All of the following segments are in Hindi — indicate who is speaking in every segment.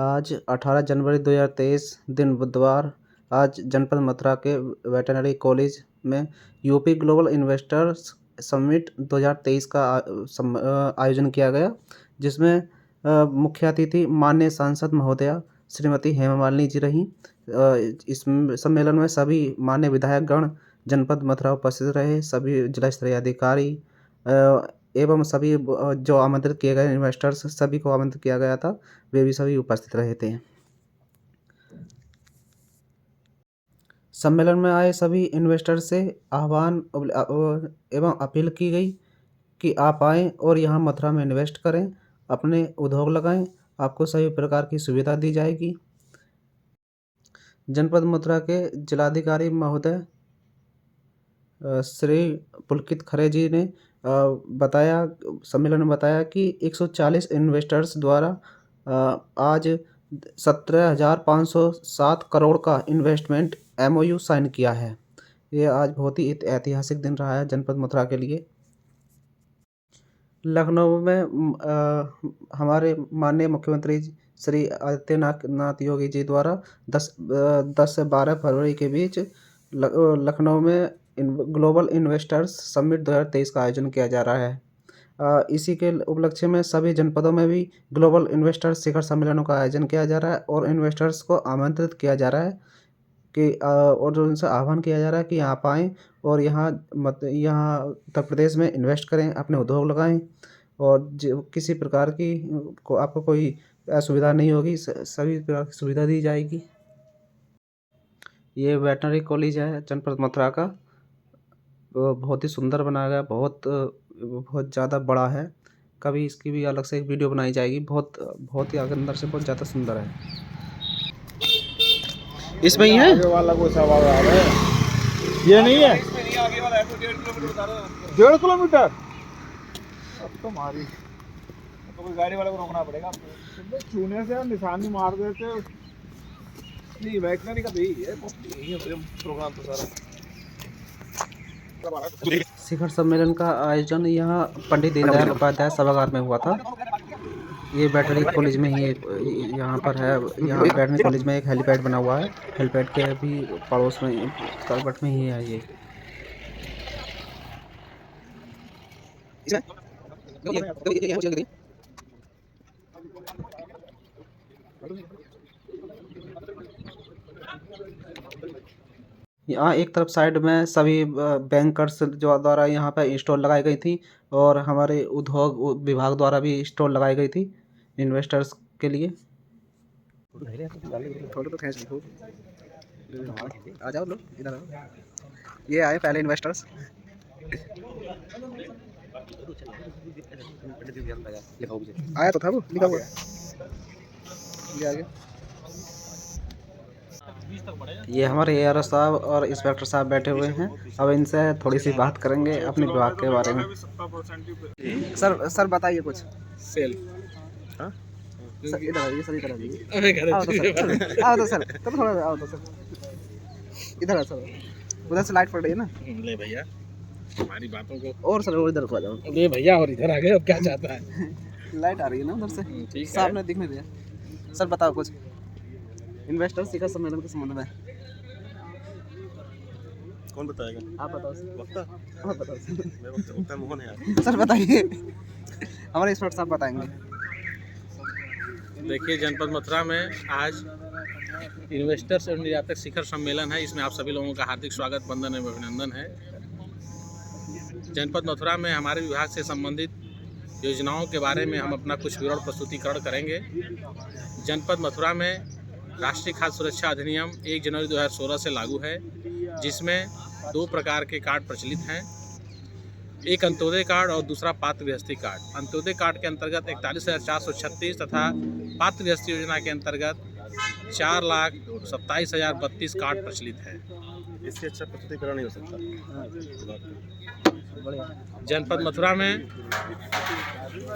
Speaker 1: आज 18 जनवरी 2023 दिन बुधवार आज जनपद मथुरा के वेटरनरी कॉलेज में यूपी ग्लोबल इन्वेस्टर्स समिट 2023 का आयोजन किया गया, जिसमें मुख्य अतिथि माननीय सांसद महोदया श्रीमती हेमा मालिनी जी रहीं। इस सम्मेलन में सभी माननीय विधायकगण जनपद मथुरा उपस्थित रहे। सभी जिला स्तरीय अधिकारी एवं सभी जो आमंत्रित किए गए इन्वेस्टर्स सभी को आमंत्रित किया गया था, वे भी सभी उपस्थित रहे थे। सम्मेलन में आए सभी इन्वेस्टर्स से आह्वान एवं अपील की गई कि आप आएँ और यहाँ मथुरा में इन्वेस्ट करें, अपने उद्योग लगाएं, आपको सभी प्रकार की सुविधा दी जाएगी। जनपद मथुरा के जिलाधिकारी महोदय श्री पुलकित खरे जी ने सम्मेलन में बताया कि 140 इन्वेस्टर्स द्वारा आज 17,507 करोड़ का इन्वेस्टमेंट MOU साइन किया है। ये आज बहुत ही ऐतिहासिक दिन रहा है जनपद मथुरा के लिए। लखनऊ में हमारे माननीय मुख्यमंत्री श्री आदित्यनाथ योगी जी द्वारा 10 से 12 फरवरी के बीच लखनऊ में ग्लोबल इन्वेस्टर्स समिट 2023 का आयोजन किया जा रहा है। इसी के उपलक्ष्य में सभी जनपदों में भी ग्लोबल इन्वेस्टर्स शिखर सम्मेलनों का आयोजन किया जा रहा है और इन्वेस्टर्स को आमंत्रित किया जा रहा है कि और उनसे आह्वान किया जा रहा है कि आप आएँ और यहाँ उत्तर प्रदेश में इन्वेस्ट करें, अपने उद्योग लगाएं और किसी प्रकार की आपको कोई असुविधा नहीं होगी, सभी प्रकार की सुविधा दी जाएगी। ये वेटनरी कॉलेज है जनपद मथुरा का, बहुत ही सुंदर बनाया गया, बहुत ज़्यादा बड़ा है। कभी इसकी भी अलग से एक वीडियो बनाई जाएगी। बहुत ही अंदर से बहुत ज़्यादा सुंदर है। इसमें ही है वाला कोई सवाल आ रहा है, ये नहीं है 1.5 किलोमीटर। अब तो मारी तो कोई गाड़ी वाले को रोकना पड़ेगा। छूने से निशानी मार देते। नहीं वेटनरी का भी है प्रोग्राम तो सारा। शिखर सम्मेलन का आयोजन यहाँ पंडित दीनदयाल उपाध्याय सभागार में हुआ था। ये वेटनरी कॉलेज में ही यहाँ पर है। यहाँ वेटनरी कॉलेज में एक हेलीपैड बना हुआ है। हेलीपैड के भी पड़ोस में करवट में ही है ये। यहाँ एक तरफ साइड में सभी बैंकर्स जो द्वारा यहाँ पर स्टॉल लगाई गई थी और हमारे उद्योग विभाग द्वारा भी स्टॉल लगाई गई थी इन्वेस्टर्स के लिए। फोटो तो खींच लो, आ जाओ लोग इधर आओ। ये आए पहले इन्वेस्टर्स। आया तो था वो लिखा हुआ, ये आ गया। ये हमारे ARO साहब और इंस्पेक्टर साहब बैठे हुए हैं। अब इनसे थोड़ी सी बात करेंगे अपने विभाग के बारे में। सर बताइए कुछ। सेल सर इधर आइए, सर इधर आइए। आओ तो सर थोड़ा आओ तो सर इधर आ सर। उधर से लाइट पड़ रही है ना। ले भैया हमारी बातों को। और सर इधर को आ जाओ। ले भैया और इधर आ गए, अब क्या चाहता है। लाइट आ रही है ना उधर से, सामने दिखने दिया। सर बताओ कुछ इन्वेस्टर शिखर सम्मेलन के संबंध में। कौन बताएगा? आप बताओ सर। वक्ता? आप बताओ सर। मैं वक्ता मोहन है यार। सर बताइए, हमारे एक्सपर्ट साहब बताएंगे।
Speaker 2: देखिए जनपद मथुरा में आज इन्वेस्टर्स और निर्यातक शिखर सम्मेलन है। इसमें आप सभी लोगों का हार्दिक स्वागत, वंदन एवं अभिनंदन है। जनपद मथुरा में हमारे विभाग से संबंधित योजनाओं के बारे में हम अपना कुछ विवरण प्रस्तुतिकरण करेंगे। जनपद मथुरा में राष्ट्रीय खाद्य सुरक्षा अधिनियम 1 जनवरी 2016 से लागू है, जिसमें 2 प्रकार के कार्ड प्रचलित हैं। एक अंत्योदय कार्ड और दूसरा पात्र गृहस्थी कार्ड। अंत्योदय कार्ड के अंतर्गत 41,436 तथा पात्र गृहस्थी योजना के अंतर्गत 4,27,032 कार्ड प्रचलित है। इससे अच्छा प्रस्तुतिकरण नहीं हो सकता। जनपद मथुरा में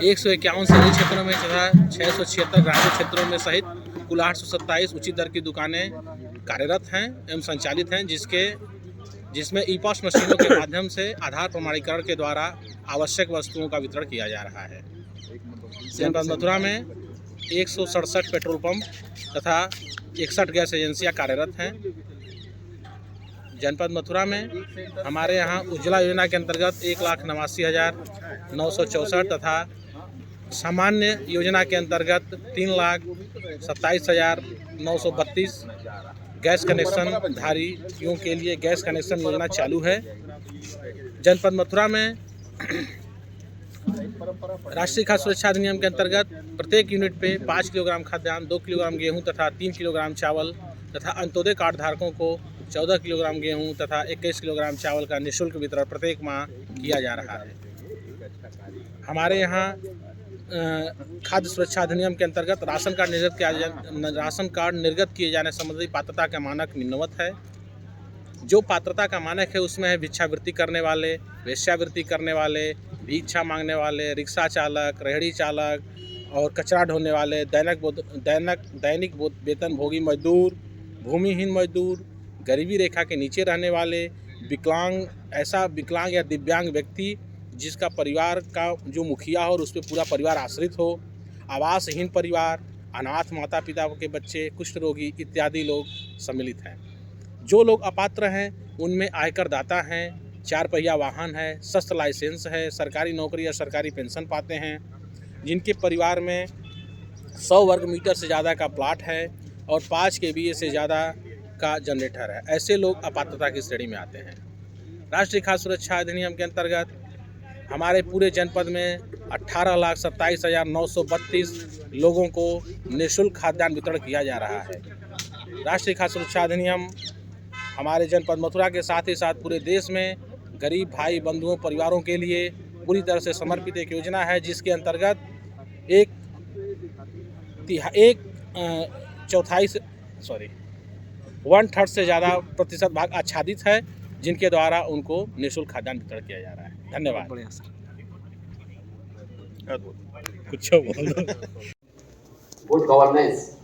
Speaker 2: 151 शहरी क्षेत्रों में तथा 676 ग्रामीण क्षेत्रों में सहित कुल 827 उचित दर की दुकानें कार्यरत हैं एवं संचालित हैं, जिसमें ई-पॉस मशीनों के माध्यम से आधार प्रमाणीकरण के द्वारा आवश्यक वस्तुओं का वितरण किया जा रहा है। जनपद मथुरा में 167 पेट्रोल पंप तथा 61 गैस एजेंसियां कार्यरत हैं। जनपद मथुरा में हमारे यहाँ उज्ज्वला योजना के अंतर्गत 1,89,964 तथा सामान्य योजना के अंतर्गत 3,27,932 गैस कनेक्शन धारियों के लिए गैस कनेक्शन योजना चालू है। जनपद मथुरा में राष्ट्रीय खाद्य सुरक्षा अधिनियम के अंतर्गत प्रत्येक यूनिट पे 5 किलोग्राम खाद्यान्न, 2 किलोग्राम गेहूं तथा 3 किलोग्राम चावल तथा अंत्योदय कार्ड धारकों को 14 किलोग्राम गेहूं तथा 21 किलोग्राम चावल का निःशुल्क वितरण प्रत्येक माह किया जा रहा है। हमारे यहाँ खाद्य सुरक्षा अधिनियम के अंतर्गत राशन कार्ड निर्गत किए जाने संबंधी पात्रता का मानक निम्नवत है। जो पात्रता का मानक है उसमें है भिक्षावृत्ति करने वाले, वेश्यावृत्ति करने वाले, भिक्षा मांगने वाले, रिक्शा चालक, रेहड़ी चालक और कचरा ढोने वाले, दैनिक वेतनभोगी मजदूर, भूमिहीन मजदूर, गरीबी रेखा के नीचे रहने वाले, विकलांग या दिव्यांग व्यक्ति जिसका परिवार का जो मुखिया हो और उस पर पूरा परिवार आश्रित हो, आवासहीन परिवार, अनाथ माता पिता के बच्चे, कुष्ठ रोगी इत्यादि लोग सम्मिलित हैं। जो लोग अपात्र हैं उनमें आयकर दाता हैं, 4 पहिया वाहन है, शस्त्र लाइसेंस है, सरकारी नौकरी या सरकारी पेंशन पाते हैं, जिनके परिवार में 100 वर्ग मीटर से ज़्यादा का प्लाट है और 5 kVA से ज़्यादा का जनरेटर है, ऐसे लोग अपात्रता की श्रेणी में आते हैं। राष्ट्रीय खाद्य सुरक्षा अधिनियम के अंतर्गत हमारे पूरे जनपद में 18,27,932 लोगों को निःशुल्क खाद्यान्न वितरण किया जा रहा है। राष्ट्रीय खाद्य सुरक्षा अधिनियम हमारे जनपद मथुरा के साथ ही साथ पूरे देश में गरीब भाई बंधुओं परिवारों के लिए पूरी तरह से समर्पित एक योजना है, जिसके अंतर्गत वन थर्ड से ज़्यादा प्रतिशत भाग आच्छादित है, जिनके द्वारा उनको निःशुल्क खाद्यान्न वितरण किया जा रहा है। धन्यवाद। कुछ बोल दो।
Speaker 3: गुड गवर्नेंस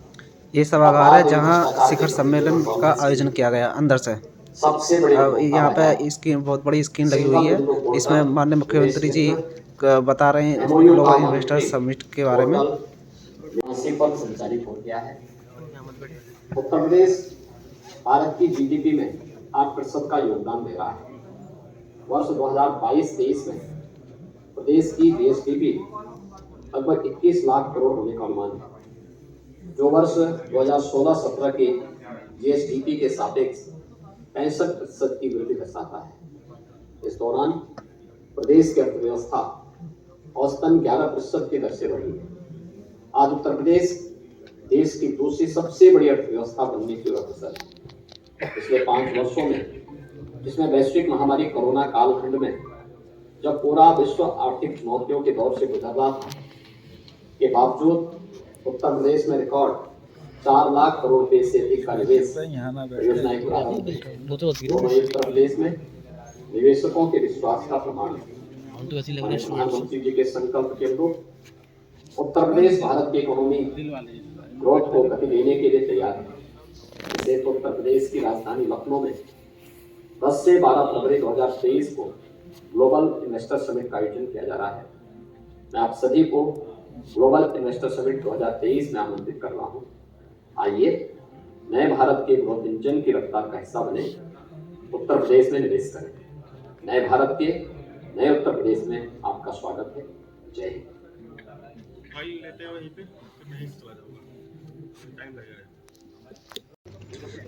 Speaker 1: ये सभागार है जहाँ शिखर सम्मेलन का आयोजन किया गया अंदर से।
Speaker 3: सबसे बड़ी
Speaker 1: अब यहाँ पे स्क्रीन, बहुत बड़ी स्क्रीन लगी हुई है, इसमें माननीय मुख्यमंत्री जी बता रहे हैं ग्लोबल इन्वेस्टर समिट के बारे में।
Speaker 3: पर संचालित हो गया है। उत्तर प्रदेश भारत की जीडीपी में 8% का योगदान दे रहा है। वर्ष 2022-23 में प्रदेश की जीएसडीपी लगभग 21 लाख करोड़ होने का अनुमान है, जो वर्ष 2016-17 के जीएसडीपी के सापेक्ष 65% की वृद्धि दर्शाता है। इस दौरान प्रदेश की अर्थव्यवस्था औसतन 11% की दर से बढ़ी है। आज उत्तर प्रदेश देश की दूसरी सबसे बड़ी अर्थव्यवस्था बनने की ओर अग्रसर है। पिछले 5 वर्षों में, जिसमें वैश्विक महामारी कोरोना कालखंड में जब पूरा विश्व आर्थिक चुनौतियों के दौर से गुजर रहा था, के बावजूद उत्तर प्रदेश में रिकॉर्ड 4 लाख करोड़ रुपए से अधिक का निवेश योजनाएं प्रारंभ हुई। उत्तर प्रदेश में निवेशकों के विश्वास का प्रमाण है। प्रधानमंत्री जी के संकल्प के अनुरूप उत्तर प्रदेश भारत की इकोनॉमी ग्रोथ को गति देने के लिए तैयार है। इसे उत्तर प्रदेश की राजधानी लखनऊ में 10 से 12 फरवरी 2023 को ग्लोबल इन्वेस्टर समिट का आयोजन किया जा रहा है। मैं आप सभी को ग्लोबल इन्वेस्टर समिट 2023 में आमंत्रित कर रहा हूँ। आइए नए भारत के ग्रोथ इंजन की रफ्तार का हिस्सा बने, उत्तर प्रदेश में निवेश करें। नए भारत के नए उत्तर प्रदेश में आपका स्वागत है। जय हिंद।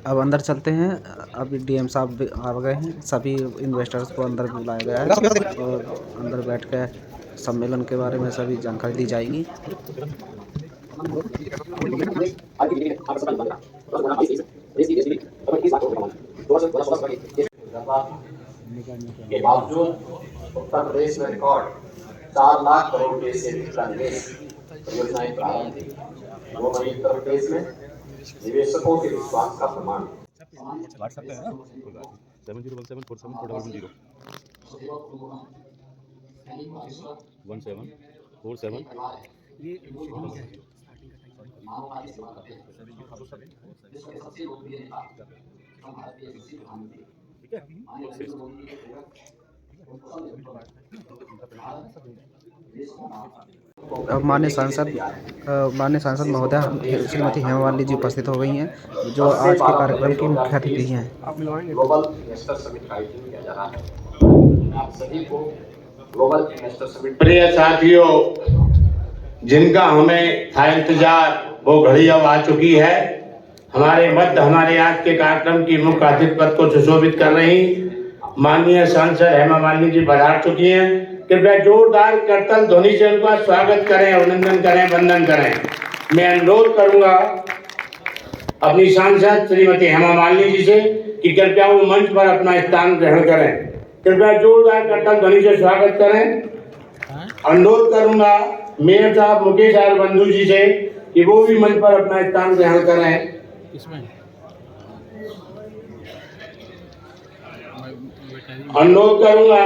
Speaker 1: अब अंदर चलते हैं। अभी डीएम साहब आ गए हैं, सभी इन्वेस्टर्स को अंदर बुलाया गया है और अंदर बैठ कर सम्मेलन के बारे में सभी जानकारी दी जाएगी।
Speaker 3: के बावजूद उत्तर प्रदेश में रिकॉर्ड 4 लाख करोड़ रुपए से अधिक का निवेश योजनाएं प्रारंभ हुई। वो उत्तर प्रदेश में निवेशकों के विश्वास का प्रमाण है।
Speaker 4: 7017474741 1747
Speaker 3: ठीक है।
Speaker 1: माननीय सांसद महोदय श्रीमती हेमा मालिनी जी उपस्थित हो गई हैं, जो आज के कार्यक्रम की मुख्य अतिथि हैं।
Speaker 3: ग्लोबल इन्वेस्टर समिट का आयोजन किया जा रहा है। आप सभी को ग्लोबल इन्वेस्टर समिट।
Speaker 5: प्रिय साथियों, जिनका हमें था इंतजार, वो घड़ी अब आ चुकी है। हमारे आज के कार्यक्रम की मुख्य अतिथि पद को सुशोभित कर रही माननीय सांसद हेमा मालिनी जी पधार चुकी हैं। कृपया जोरदार करतल ध्वनि से उनका स्वागत करें, अभिनंदन करें, वंदन करें। मैं अनुरोध करूंगा अपनी सांसद श्रीमती हेमा मालिनी जी से कि कृपया वो मंच पर अपना स्थान ग्रहण करें। कृपया जोरदार करतल ध्वनि से स्वागत करें। अनुरोध करूंगा मेयर साहब मुकेश आर बंधु जी से कि वो भी मंच पर अपना स्थान ग्रहण करें। अनुरोध करूंगा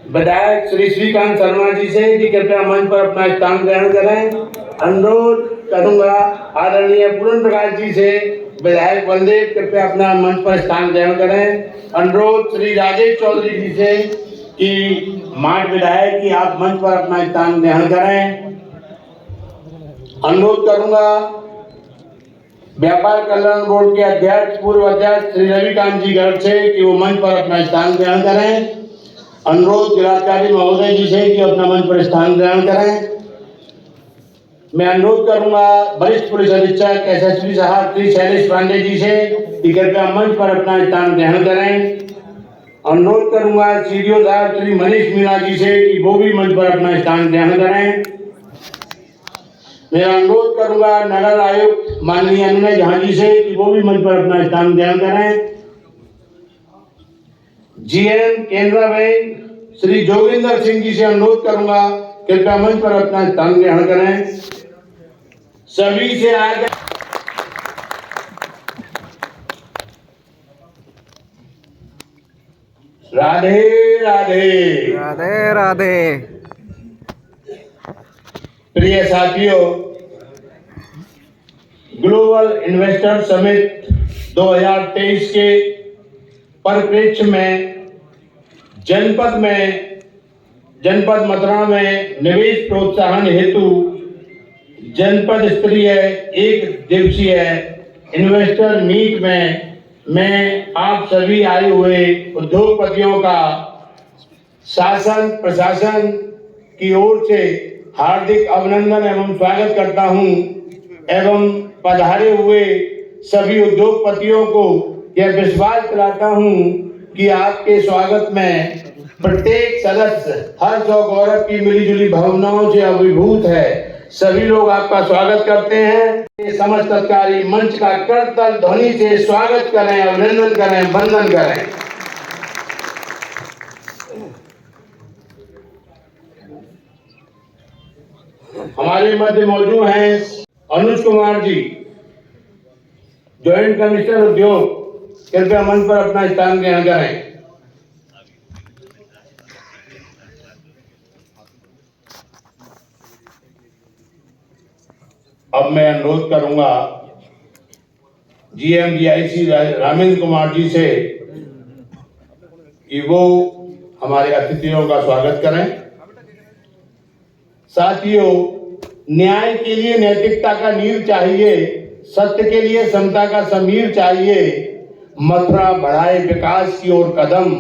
Speaker 5: विधायक श्री श्रीकांत शर्मा जी से कि कृपया मंच पर अपना स्थान ग्रहण करें। अनुरोध करूंगा आदरणीय पूर्ण प्रकाश जी से विधायक बलदेव कृपया अपना मंच पर स्थान ग्रहण करें। अनुरोध श्री राजेश चौधरी जी से कि माठ विधायक की आप मंच पर अपना स्थान ग्रहण करें। अनुरोध करूंगा व्यापार कल्याण बोर्ड के अध्यक्ष पूर्व अध्यक्ष श्री रविकांत जी गर्ग से कि वो मंच पर अपना स्थान ग्रहण करें। अनुरोध जिलाधिकारी महोदय जी से कि अपना मंच पर स्थान ग्रहण करें। मैं अनुरोध करूंगा वरिष्ठ पुलिस अधीक्षक एसएसपी साहब श्री शैलेश पांडे जी से कि कृपया मंच पर अपना स्थान ग्रहण करें। अनुरोध करूंगा सीडीओ साहब श्री मनीष मीणा जी से कि वो भी मंच पर अपना स्थान ग्रहण करें। मैं अनुरोध करूंगा नगर आयुक्त माननीय अनिल झा जी से कि वो भी मंच पर अपना स्थान ग्रहण करें। जीएम केनरा बैंक श्री जोगिंदर सिंह जी से अनुरोध करूंगा कृपया मंच पर अपना स्थान ग्रहण करें। सभी से आगे राधे राधे।
Speaker 1: राधे राधे।
Speaker 5: प्रिय साथियों, ग्लोबल इन्वेस्टर समिट 2023 के परिप्रेक्ष्य में जनपद मथुरा में निवेश प्रोत्साहन हेतु जनपद स्तरीय एक दिवसीय इन्वेस्टर मीट में मैं आप सभी आए हुए उद्योगपतियों का शासन प्रशासन की ओर से हार्दिक अभिनंदन एवं स्वागत करता हूं एवं पधारे हुए सभी उद्योगपतियों को यह विश्वास दिलाता हूं कि आपके स्वागत में प्रत्येक सदस्य हर्ष और गौरव की मिलीजुली भावनाओं से अभिभूत है। सभी लोग आपका स्वागत करते हैं। समस्त अधिकारी मंच का करतल ध्वनि से स्वागत करें, अभिनंदन करें, वंदन करें। हमारे मध्य मौजूद हैं अनुज कुमार जी, ज्वाइंट कमिश्नर उद्योग। कृपया मंच पर अपना स्थान ग्रहण करें। अब मैं अनुरोध करूंगा जीएमडीआईसी रामेंद्र कुमार जी से कि वो हमारे अतिथियों का स्वागत करें। साथियों, न्याय के लिए नैतिकता का नींव चाहिए, सत्य के लिए समता का समीर चाहिए। मथुरा बढ़ाए विकास की ओर कदम,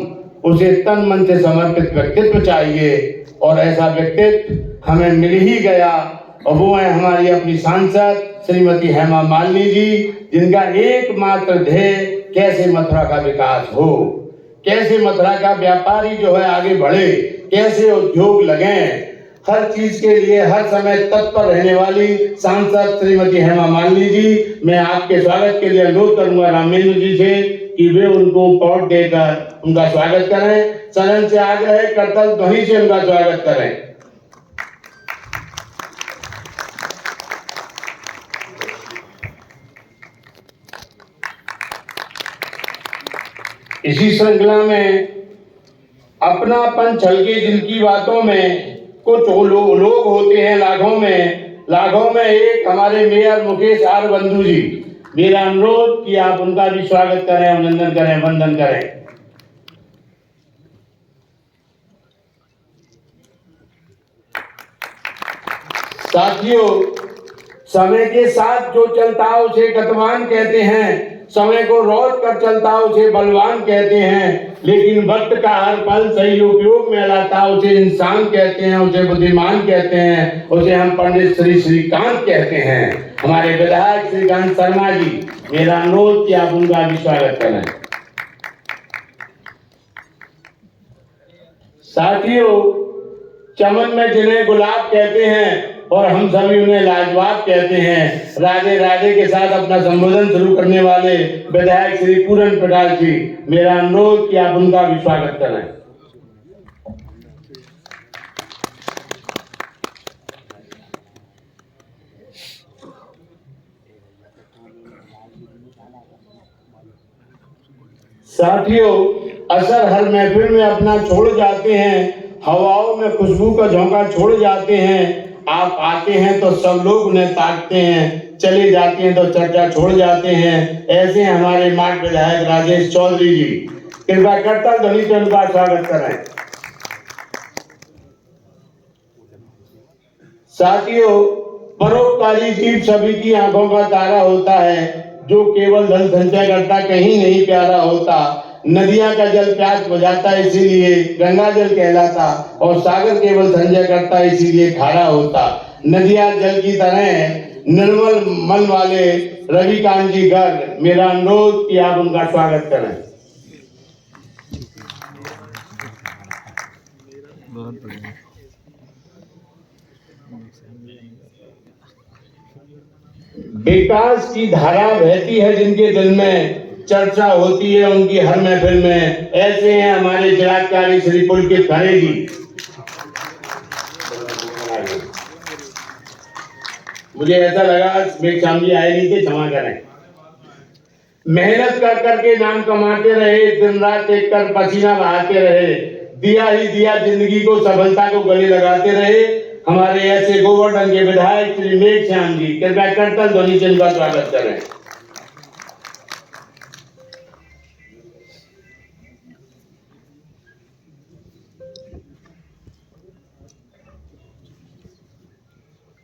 Speaker 5: उसे तन मन से समर्पित व्यक्तित्व चाहिए और ऐसा व्यक्तित्व हमें मिल ही गया और वो है हमारी अपनी सांसद श्रीमती हेमा मालिनी जी, जिनका एकमात्र ध्येय कैसे मथुरा का विकास हो, कैसे मथुरा का व्यापारी जो है आगे बढ़े, कैसे उद्योग लगे। हर चीज के लिए हर समय तत्पर रहने वाली सांसद श्रीमती हेमा मालिनी जी, मैं आपके स्वागत के लिए अनुरोध करूंगा रामेंद्र जी से कि वे उनको पॉट देकर उनका स्वागत करें। सदन से आग्रह करतल ध्वनि से उनका स्वागत करें। इसी श्रृंखला में अपनापन छलके दिल की बातों में कुछ लोग होते हैं लाखों में एक हमारे मेयर मुकेश आर बंधु जी। मेरा अनुरोध कि आप उनका भी स्वागत करें, अभिनंदन करें, वंदन करें। साथियों, समय के साथ जो चलता है उसे गतवान कहते हैं, समय को रोक कर चलता है उसे बलवान कहते हैं, लेकिन वक्त का हर पल सही उपयोग में लाता है उसे इंसान कहते हैं, उसे बुद्धिमान कहते हैं, उसे हम पंडित श्री श्रीकांत कहते हैं। हमारे विधायक श्रीकांत शर्मा जी, मेरा अनुरोध कि आप उनका भी स्वागत करें। साथियों, चमन में जिन्हें गुलाब कहते हैं और हम सभी उन्हें लाजवाब कहते हैं, राधे राधे के साथ अपना संबोधन शुरू करने वाले विधायक श्री पूरन प्रकाश जी, मेरा अनुरोध कि आप उनका भी स्वागत करें। साथियों, असर हर महफिल में अपना छोड़ जाते हैं, हवाओं में खुशबू का झोंका छोड़ जाते हैं। आप आते हैं तो सब लोग उन्हें ताकते हैं, चले जाते हैं तो चर्चा छोड़ जाते हैं। ऐसे हमारे मार्ग विधायक राजेश चौधरी जी, कृपया करताल ध्वनि से उनका स्वागत करें। साथियों, परोपकारी जीव सभी की आंखों का तारा होता है, जो केवल धन संचय करता कहीं नहीं प्यारा होता। नदियां का जल प्यास बुझाता इसीलिए गंगा जल कहलाता, और सागर केवल संचय करता इसीलिए खारा होता। नदियां जल की तरह निर्मल मन वाले रविकांत जी गर्ग, मेरा अनुरोध कि आप उनका स्वागत करें। विकास की धारा बहती है जिनके दिल में, चर्चा होती है उनकी हर महफिल में। ऐसे हैं हमारे जिलाधिकारी श्री पुलकित खरे जी। मुझे ऐसा लगा मेघ शाम जी आए नहीं थे, क्षमा करें। मेहनत कर करके नाम कमाते रहे, दिन रात एक कर पसीना बहाते रहे, दिया ही दिया जिंदगी को, सफलता को गले लगाते रहे। हमारे ऐसे गोवर्धन के विधायक श्री मेघ श्याम जी, कृपया करताल ध्वनि से उनका स्वागत करें।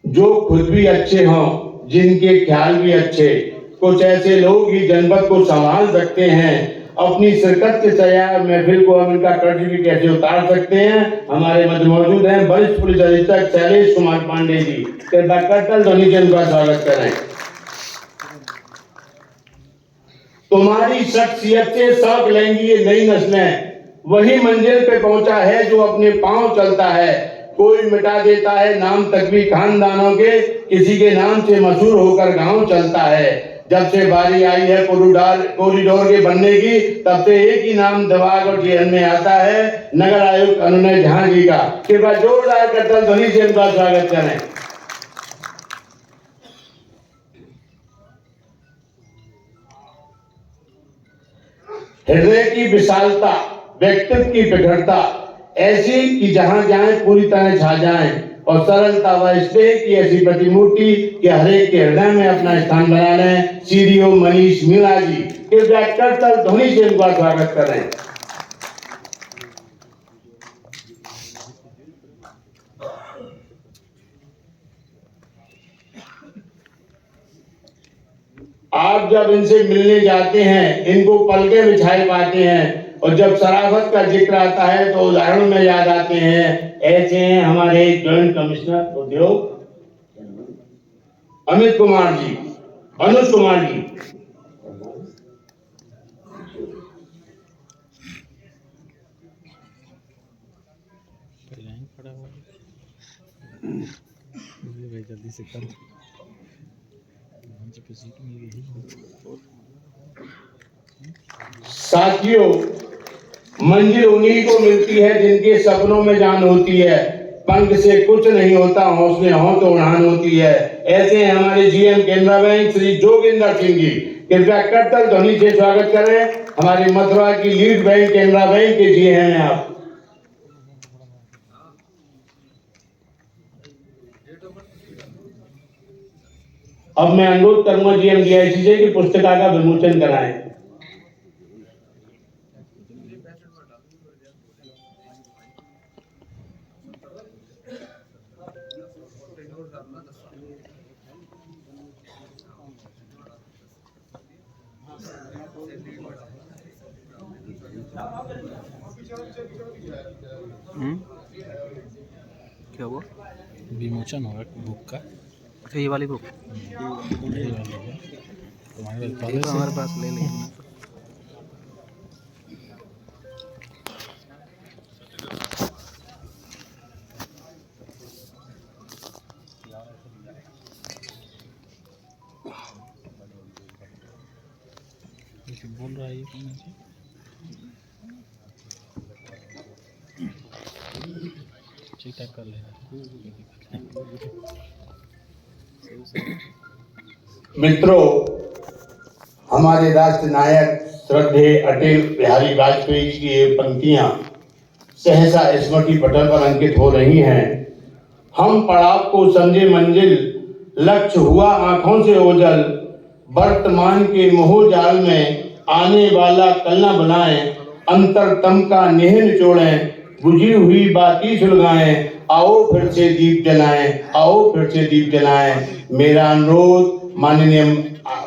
Speaker 5: जो खुद भी अच्छे हों, जिनके ख्याल भी अच्छे, कुछ ऐसे लोग ही जनपद को संभाल सकते हैं। अपनी शिरकत के तैयार महफिल को हम इनका कर्ज भी कैसे उतार सकते हैं। हमारे मध्य मौजूद हैं वरिष्ठ पुलिस अधीक्षक शैलेश कुमार पांडे जी, कृपया करताल ध्वनि से उनका स्वागत करें। तुम्हारी शख्सियत से शौक लेंगी ये नई नस्लें, वही मंजिल पे पहुंचा है जो अपने पांव चलता है। कोई मिटा देता है नाम तक भी खानदानों के, किसी के नाम से मशहूर होकर गांव चलता है। जब से बारी आई है कॉरिडोर के बनने की, तब से एक ही नाम दिमाग और जेहन में आता है, नगर आयुक्त अनुनय झा जी का। कृपया जोरदार करताल ध्वनि से उनका स्वागत करें। हृदय की विशालता, व्यक्तित्व की प्रखरता ऐसी कि जहां जाए पूरी तरह छा जाए, और सरलता व स्नेह की ऐसी प्रतिमूर्ति कि हर एक के हृदय में अपना स्थान बना लें। सीडीओ मनीष मीणा जी, कृपया करताल ध्वनि से उनका स्वागत करें। आप जब इनसे मिलने जाते हैं, इनको पलके बिछाए पाते हैं, और जब शराफत का जिक्र आता है तो उदाहरण में याद आते हैं। ऐसे हैं हमारे जॉइंट कमिश्नर उद्योग अमित कुमार जी, अनुज कुमार जी।
Speaker 4: जल्दी से कर,
Speaker 5: साथियों, मंजिल उन्हीं को मिलती है जिनके सपनों में जान होती है। पंख से कुछ नहीं होता, हौसले हों तो उड़ान होती है। ऐसे हैं हमारे जीएम केनरा बैंक श्री जोगिंदर सिंह जी, कृपया करताल ध्वनि से स्वागत करें। हमारे मथुरा की लीड बैंक केनरा बैंक के जीएम हैं आप। अब मैं अनुरोध करूंगा जीएम डीआईसी से कि पुस्तिका का विमोचन कराएं।
Speaker 1: क्या हुआ?
Speaker 4: विमोचन होगा बुक का।
Speaker 1: अच्छा, ये वाली बुक
Speaker 4: ये वाली है तुम्हारे पास पहले
Speaker 1: तो
Speaker 4: से
Speaker 1: हमारे पास ले ली हमने तो।
Speaker 4: कुछ बोल रहा है ये कौन है? ठीक ठाक कर लेना।
Speaker 5: मित्रों, हमारे राष्ट्र नायक श्रद्धेय अटल बिहारी वाजपेयी जी की ये पंक्तियां सहसा स्मृति पटल पर अंकित हो रही हैं। हम पड़ाव को समझे मंजिल, लक्ष्य हुआ आंखों से ओझल, वर्तमान के मोहजाल में आने वाला कल न बनाएं, अंतरतम का नेह निचोड़ें, बुझी हुई बाती सुलगाएं, आओ फिर से दीप जलाएं, आओ फिर से दीप जलाएं। मेरा अनुरोध माननीय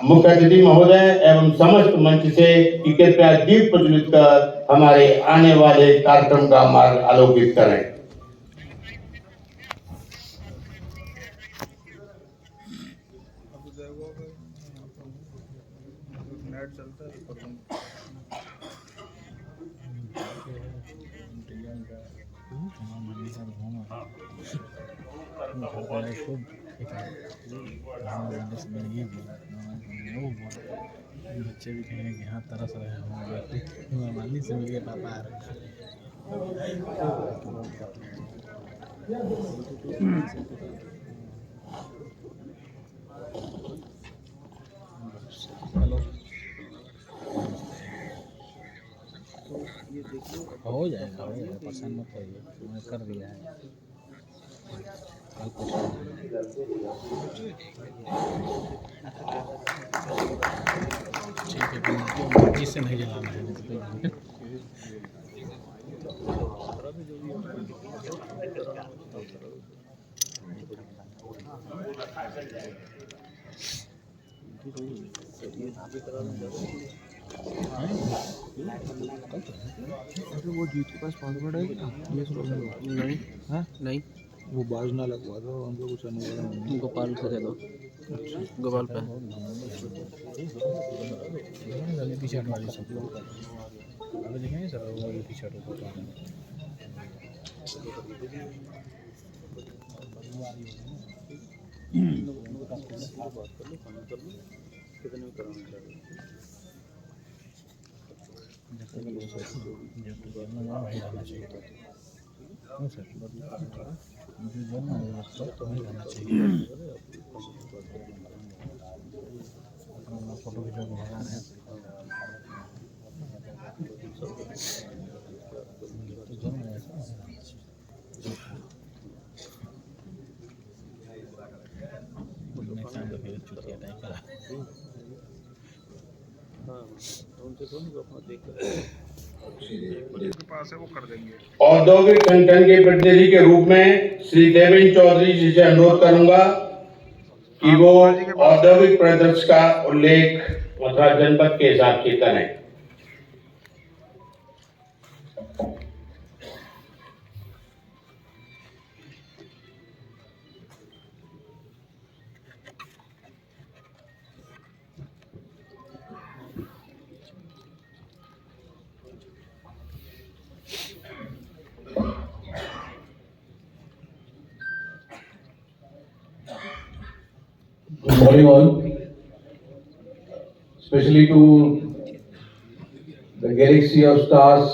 Speaker 5: मुख्य अतिथि महोदय एवं समस्त मंच से कि कृपया दीप प्रज्वलित कर हमारे आने वाले कार्यक्रम का मार्ग आलोकित करें।
Speaker 4: बच्चे भी कहेंगे कि हाँ तरस रहे हैं माली से मिल पापा आ रहे हो जाएगा पसंद मत होइए, मैं कर दिया है कल ठीक है, मर्जी से नहीं जलाना है।
Speaker 1: वो जीत के पास पासवर्ड है क्या? नहीं। हाँ नहीं,
Speaker 4: वो बाज ना लगवा दो, उनको कुछ नहीं।
Speaker 1: गोपाल से दे दो। गोपाल पे
Speaker 4: टी शर्ट वाली सब अभी देखेंगे सर, वो वाली टी शर्ट ऊपर फोटो खींचा के भगा रहे हैं।
Speaker 5: औद्योगिक संगठन के प्रतिनिधि के रूप में श्री देवेंद्र चौधरी जी से अनुरोध करूंगा कि वो औद्योगिक परिदृश्य का उल्लेख मथुरा जनपद के हिसाब से करें।
Speaker 6: Good morning all, especially to the galaxy of stars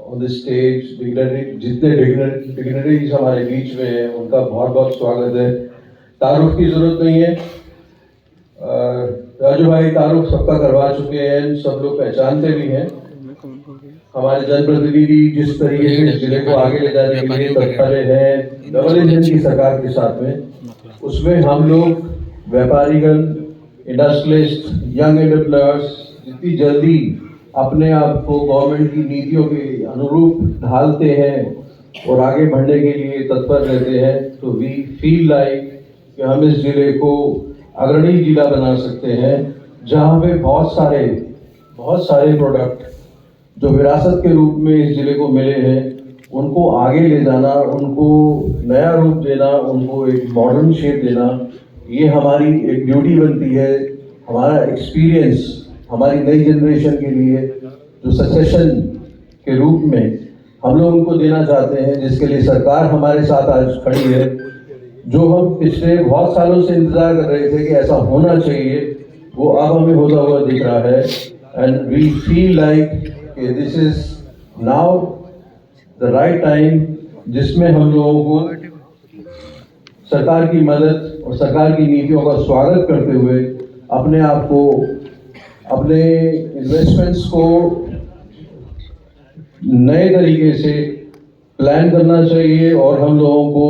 Speaker 6: on the stage, जितने dignitaries हमारे बीच में हैं उनका बहुत बहुत स्वागत है। तारुफ की जरूरत नहीं है, राजू भाई तारुफ सबका करवा चुके हैं, सब लोग पहचानते भी हैं। हमारे जनप्रतिनिधि जिस तरीके से जिले को आगे ले जाने के लिए तत्पर हैं डबल इंजन की सरकार के साथ में, उसमें हम लोग व्यापारीगण, इंडस्ट्रियलिस्ट, यंग एंटरप्रेन्योर्स जितनी जल्दी अपने आप को गवर्नमेंट की नीतियों के अनुरूप ढालते हैं और आगे बढ़ने के लिए तत्पर रहते हैं, तो वी फील लाइक कि हम इस जिले को अग्रणी जिला बना सकते हैं, जहाँ पे बहुत बहुत सारे प्रोडक्ट जो विरासत के रूप में इस जिले को मिले हैं उनको आगे ले जाना, उनको नया रूप देना, उनको एक मॉडर्न शेप देना, ये हमारी एक ड्यूटी बनती है। हमारा एक्सपीरियंस हमारी नई जनरेशन के लिए जो सक्सेशन के रूप में हम लोग उनको देना चाहते हैं, जिसके लिए सरकार हमारे साथ आज खड़ी है। जो हम पिछले बहुत सालों से इंतजार कर रहे थे कि ऐसा होना चाहिए, वो अब हमें होता हुआ दिख रहा है। And we feel like this is now the right time, जिसमें हम लोगों को सरकार की मदद और सरकार की नीतियों का स्वागत करते हुए अपने आप को, अपने इन्वेस्टमेंट्स को नए तरीके से प्लान करना चाहिए और हम लोगों को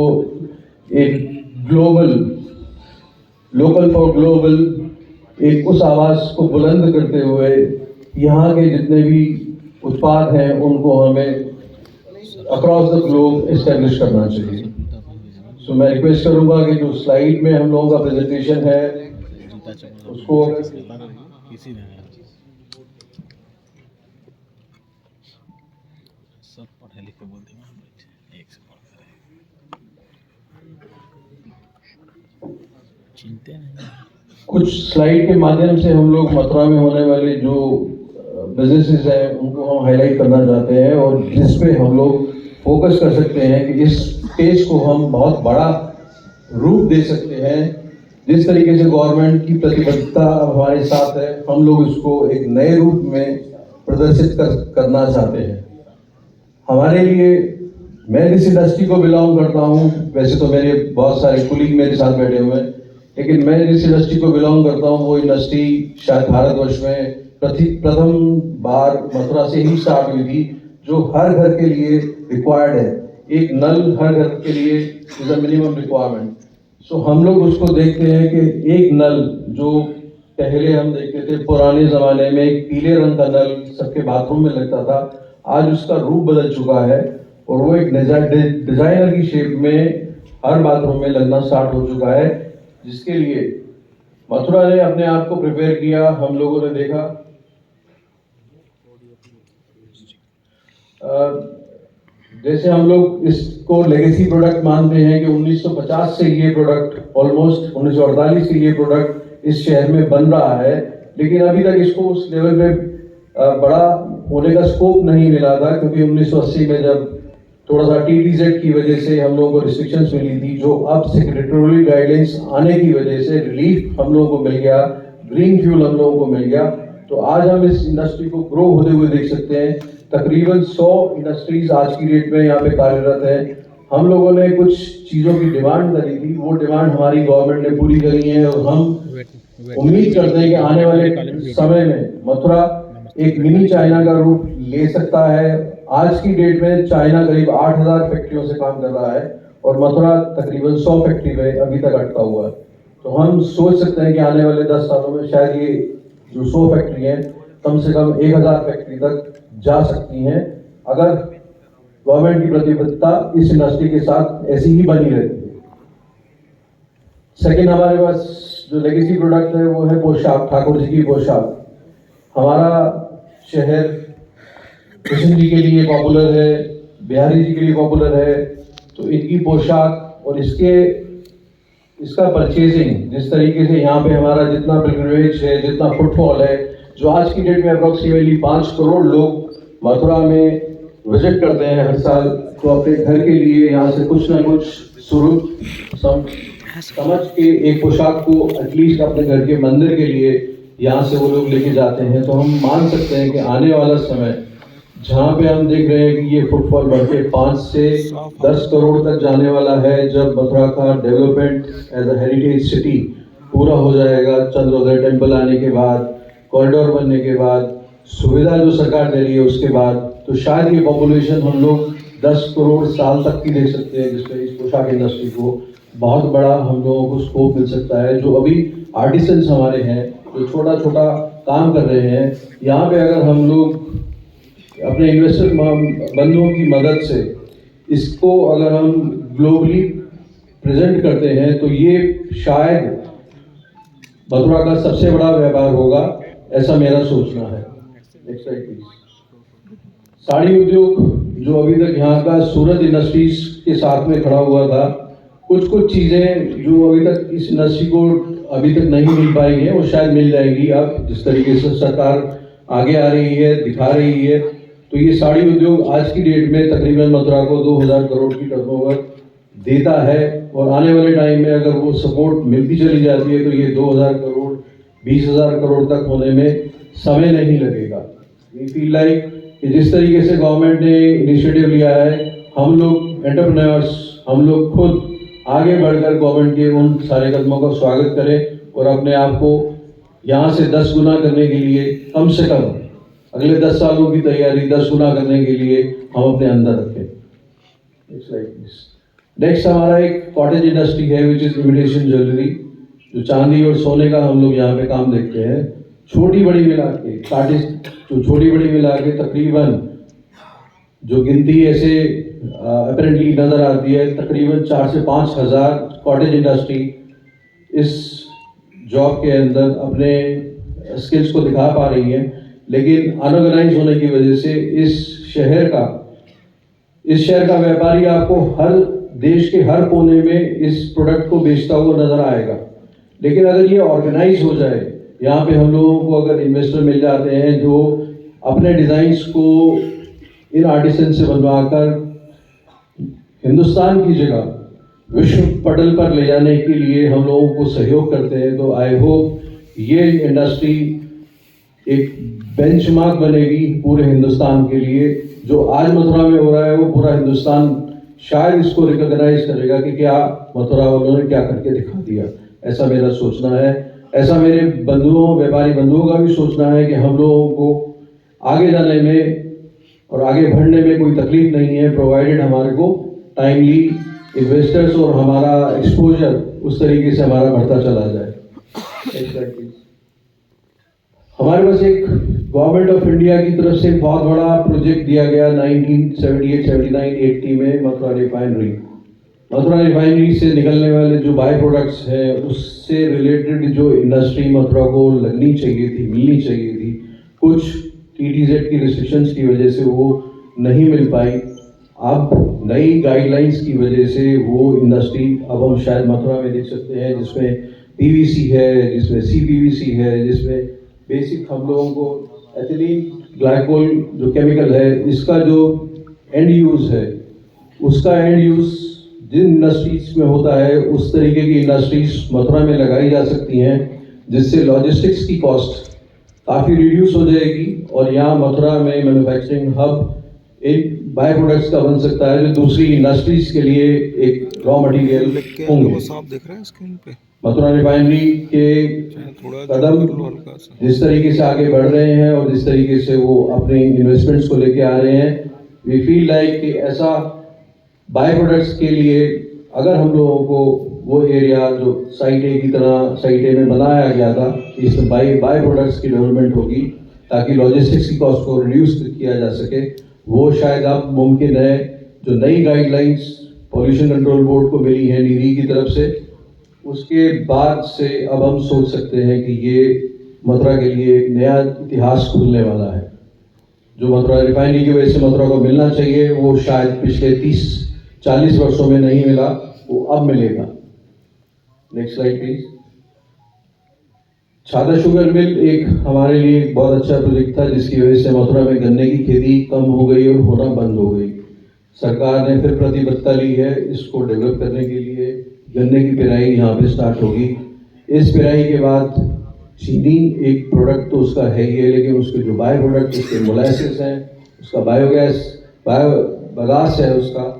Speaker 6: एक ग्लोबल, लोकल फॉर ग्लोबल, एक उस आवाज़ को बुलंद करते हुए यहाँ के जितने भी उत्पाद हैं उनको हमें अक्रॉस द ग्लोब एस्टेब्लिश करना चाहिए। सो मैं रिक्वेस्ट करूँगा कि जो स्लाइड में हम लोगों का प्रेजेंटेशन है उसको
Speaker 4: किसी ने सब पढ़े लिखे बोल देंगे, एक से चिंते नहीं।
Speaker 6: कुछ स्लाइड के माध्यम से हम लोग मथुरा में होने वाले जो बिजनेसेस हैं उनको हम हाईलाइट करना चाहते हैं और जिस पे हम लोग फोकस कर सकते हैं कि इस स्पेस को हम बहुत बड़ा रूप दे सकते हैं। जिस तरीके से गवर्नमेंट की प्रतिबद्धता हमारे साथ है, हम लोग इसको एक नए रूप में प्रदर्शित करना चाहते हैं। हमारे लिए, मैं जिस इंडस्ट्री को बिलोंग करता हूँ, वैसे तो मेरे बहुत सारे कुलीग मेरे साथ बैठे हुए हैं, लेकिन मैं जिस इंडस्ट्री को बिलोंग करता हूँ वो इंडस्ट्री शायद भारतवर्ष में प्रथम बार मथुरा से ही स्टार्ट हुई थी, जो हर घर के लिए रिक्वायर्ड है। एक नल हर घर के लिए इज अ मिनिमम रिक्वायरमेंट। सो हम लोग उसको देखते हैं कि एक नल जो पहले हम देखते थे पुराने ज़माने में, एक पीले रंग का नल सबके बाथरूम में लगता था, आज उसका रूप बदल चुका है और वो एक डिज़ाइनर की शेप में हर बाथरूम में लगना स्टार्ट हो चुका है, जिसके लिए मथुरा ने अपने आप को प्रिपेयर किया। हम लोगों ने देखा जैसे हम लोग इसको लेगेसी प्रोडक्ट मानते हैं कि 1950 से ये प्रोडक्ट, ऑलमोस्ट 1948 से ये प्रोडक्ट इस शहर में बन रहा है, लेकिन अभी तक इसको उस लेवल पे बड़ा होने का स्कोप नहीं मिला था, क्योंकि 1980 में जब थोड़ा सा TTZ की वजह से हम लोगों को रिस्ट्रिक्शंस मिली थी, जो अब सेक्रेटोरियल गाइडेंस आने की वजह से रिलीफ हम लोगों को मिल गया, ग्रीन फ्यूल हम लोगों को मिल गया। तो आज हम इस इंडस्ट्री को ग्रो होते हुए देख सकते हैं। तकरीबन 100 इंडस्ट्रीज आज की डेट में यहाँ पे कार्यरत है। हम लोगों ने कुछ चीज़ों की डिमांड करी थी, वो डिमांड हमारी गवर्नमेंट ने पूरी करी है और हम उम्मीद करते हैं कि आने वाले समय में मथुरा एक मिनी चाइना का रूप ले सकता है। आज की डेट में चाइना करीब 8000 फैक्ट्रियों से काम कर रहा है और मथुरा तकरीबन 100 फैक्ट्री में अभी तक अटका हुआ है। तो हम सोच सकते हैं कि आने वाले 10 सालों में शायद ये जो 100 फैक्ट्री हैं कम से कम 1000 फैक्ट्री तक जा सकती हैं, अगर गवर्नमेंट की प्रतिबद्धता इस इंडस्ट्री के साथ ऐसी ही बनी रहती है। सेकेंड, हमारे पास जो लेगेसी प्रोडक्ट है वो है पोशाक, ठाकुर जी की पोशाक। हमारा शहर कृष्ण जी के लिए पॉपुलर है, बिहारी जी के लिए पॉपुलर है, तो इनकी पोशाक और इसका परचेजिंग, जिस तरीके से यहाँ पे हमारा जितना पिलग्रिमेज है, जितना फुटफॉल है, जो आज की डेट में अप्रोक्सीमेटली 5 करोड़ लोग मथुरा में विजिट करते हैं हर साल, तो अपने घर के लिए यहाँ से कुछ ना कुछ समझ के एक पोशाक को एटलीस्ट अपने घर के मंदिर के लिए यहाँ से वो लोग लेके जाते हैं। तो हम मान सकते हैं कि आने वाला समय जहाँ पे हम देख रहे हैं कि ये फुटफॉल बढ़ के 5 से 10 करोड़ तक जाने वाला है, जब मथुरा का development as a heritage city पूरा हो जाएगा, चंद्रोदय टेम्पल आने के बाद, कॉरिडोर बनने के बाद, सुविधा जो सरकार दे रही है उसके बाद, तो शायद ये पॉपुलेशन हम लोग 10 करोड़ साल तक की देख सकते हैं, जिसमें इस पोशाक इंडस्ट्री को बहुत बड़ा हम लोगों को स्कोप मिल सकता है। जो अभी आर्टिसंस हमारे हैं, जो छोटा छोटा काम कर रहे हैं, यहाँ पे अगर हम लोग अपने इन्वेस्टर बंधुओं की मदद से इसको अगर हम ग्लोबली प्रेजेंट करते हैं, तो ये शायद मथुरा का सबसे बड़ा व्यापार होगा, ऐसा मेरा सोचना है। Next slide please. साड़ी उद्योग जो अभी तक यहाँ का सूरत इंडस्ट्रीज के साथ में खड़ा हुआ था, कुछ चीज़ें जो अभी तक इस इंडस्ट्री को अभी तक नहीं मिल पाई हैं, वो शायद मिल जाएंगी अब जिस तरीके से सरकार आगे आ रही है, दिखा रही है। तो ये साड़ी उद्योग आज की डेट में तकरीबन मथुरा को 2000 करोड़ की टर्नओवर देता है, और आने वाले टाइम में अगर वो सपोर्ट मिलती चली जाती है तो ये 2000 करोड़ 20,000 करोड़ तक होने में समय नहीं लगेगा। वी फील लाइक कि जिस तरीके से गवर्नमेंट ने इनिशिएटिव लिया है, हम लोग एंटरप्रेन्योर्स, हम लोग खुद आगे बढ़कर गवर्नमेंट के उन सारे कदमों का स्वागत करें और अपने आप को यहाँ से 10 गुना करने के लिए, कम से कम अगले 10 सालों की तैयारी 10 गुना करने के लिए हम अपने अंदर रखें। नेक्स्ट हमारा एक कॉटेज इंडस्ट्री है विच इज इमिटेशन ज्वेलरी, जो चांदी और सोने का हम लोग यहाँ पे काम देखते हैं। छोटी बड़ी मिला के छोटी बड़ी मिला के तकरीबन जो गिनती ऐसे अपरेंटली नजर आती है, तकरीबन 4 से 5 हज़ार कॉटेज इंडस्ट्री इस जॉब के अंदर अपने स्किल्स को दिखा पा रही है। लेकिन अनऑर्गेनाइज होने की वजह से इस शहर का व्यापारी आपको हर देश के हर कोने में इस प्रोडक्ट को बेचता हुआ नजर आएगा। लेकिन अगर ये ऑर्गेनाइज हो जाए, यहाँ पे हम लोगों को अगर इन्वेस्टर मिल जाते हैं जो अपने डिजाइन्स को इन आर्टिसन से बनवाकर हिंदुस्तान की जगह विश्व पटल पर ले जाने के लिए हम लोगों को सहयोग करते हैं, तो आई होप ये इंडस्ट्री एक बेंचमार्क बनेगी पूरे हिंदुस्तान के लिए। जो आज मथुरा में हो रहा है वो पूरा हिंदुस्तान शायद इसको रिकॉग्नाइज करेगा कि क्या मथुरा वालों ने क्या करके दिखा दिया। ऐसा मेरा सोचना है, ऐसा मेरे व्यापारी बंधुओं का भी सोचना है कि हम लोगों को आगे जाने में और आगे बढ़ने में कोई तकलीफ नहीं है, प्रोवाइडेड हमारे को टाइमली इन्वेस्टर्स और हमारा एक्सपोजर उस तरीके से हमारा बढ़ता चला जाए। हमारे पास एक गवर्नमेंट ऑफ इंडिया की तरफ से बहुत बड़ा प्रोजेक्ट दिया गया 1978, 79, 80 में मथुरा रिफाइनरी से निकलने वाले जो बाय प्रोडक्ट्स हैं उससे रिलेटेड जो इंडस्ट्री मथुरा को लगनी चाहिए थी, मिलनी चाहिए थी, कुछ TTZ की रिस्ट्रिक्शंस की वजह से वो नहीं मिल पाई। अब नई गाइडलाइंस की वजह से वो इंडस्ट्री अब हम शायद मथुरा में देख सकते हैं, जिसमें PVC है, जिसमें CPVC है, जिसमें बेसिक हम लोगों को एथिलीन ग्लाइकोल जो केमिकल है, इसका जो एंड यूज़ है, उसका एंड यूज़ जिन इंडस्ट्रीज में होता है उस तरीके की इंडस्ट्रीज मथुरा में लगाई जा सकती हैं, जिससे लॉजिस्टिक्स की कॉस्ट काफ़ी रिड्यूस हो जाएगी और यहाँ मथुरा में मैन्युफैक्चरिंग हब एक बाय प्रोडक्ट्स का बन सकता है जो दूसरी इंडस्ट्रीज के लिए एक रॉ मटेरियल होंगे।
Speaker 7: देख रहे हैं स्क्रीन पे
Speaker 6: मथुरा रिफाइनरी के कदम जिस तरीके से आगे बढ़ रहे हैं और जिस तरीके से वो अपने इन्वेस्टमेंट्स को लेके आ रहे हैं, वी फील लाइक कि ऐसा बाय प्रोडक्ट्स के लिए अगर हम लोगों को वो एरिया जो साइट ए की तरह साइट ए में बनाया गया था, इसमें बाय प्रोडक्ट्स की डेवलपमेंट होगी ताकि लॉजिस्टिक्स की कॉस्ट को रिड्यूस किया जा सके, वो शायद अब मुमकिन है। जो नई गाइडलाइंस पॉल्यूशन कंट्रोल बोर्ड को मिली है नीरी की तरफ से, उसके बाद से अब हम सोच सकते हैं कि ये मथुरा के लिए एक नया इतिहास खुलने वाला है। जो मथुरा रिफाइनरी की वजह से मथुरा को मिलना चाहिए वो शायद पिछले 30-40 वर्षों में नहीं मिला, वो अब मिलेगा। Next slide please. छाता शुगर मिल एक हमारे लिए एक बहुत अच्छा प्रोजेक्ट था जिसकी वजह से मथुरा में गन्ने की खेती कम हो गई और होना बंद हो गई। सरकार ने फिर प्रतिबद्धता ली है इसको डेवलप करने के लिए। गन्ने की पेराई यहाँ पे स्टार्ट होगी। इस पेराई के बाद चीनी एक प्रोडक्ट तो उसका है ही है, लेकिन उसके जो बाय प्रोडक्ट उसके मोलासेस हैं, उसका बायोगैस है,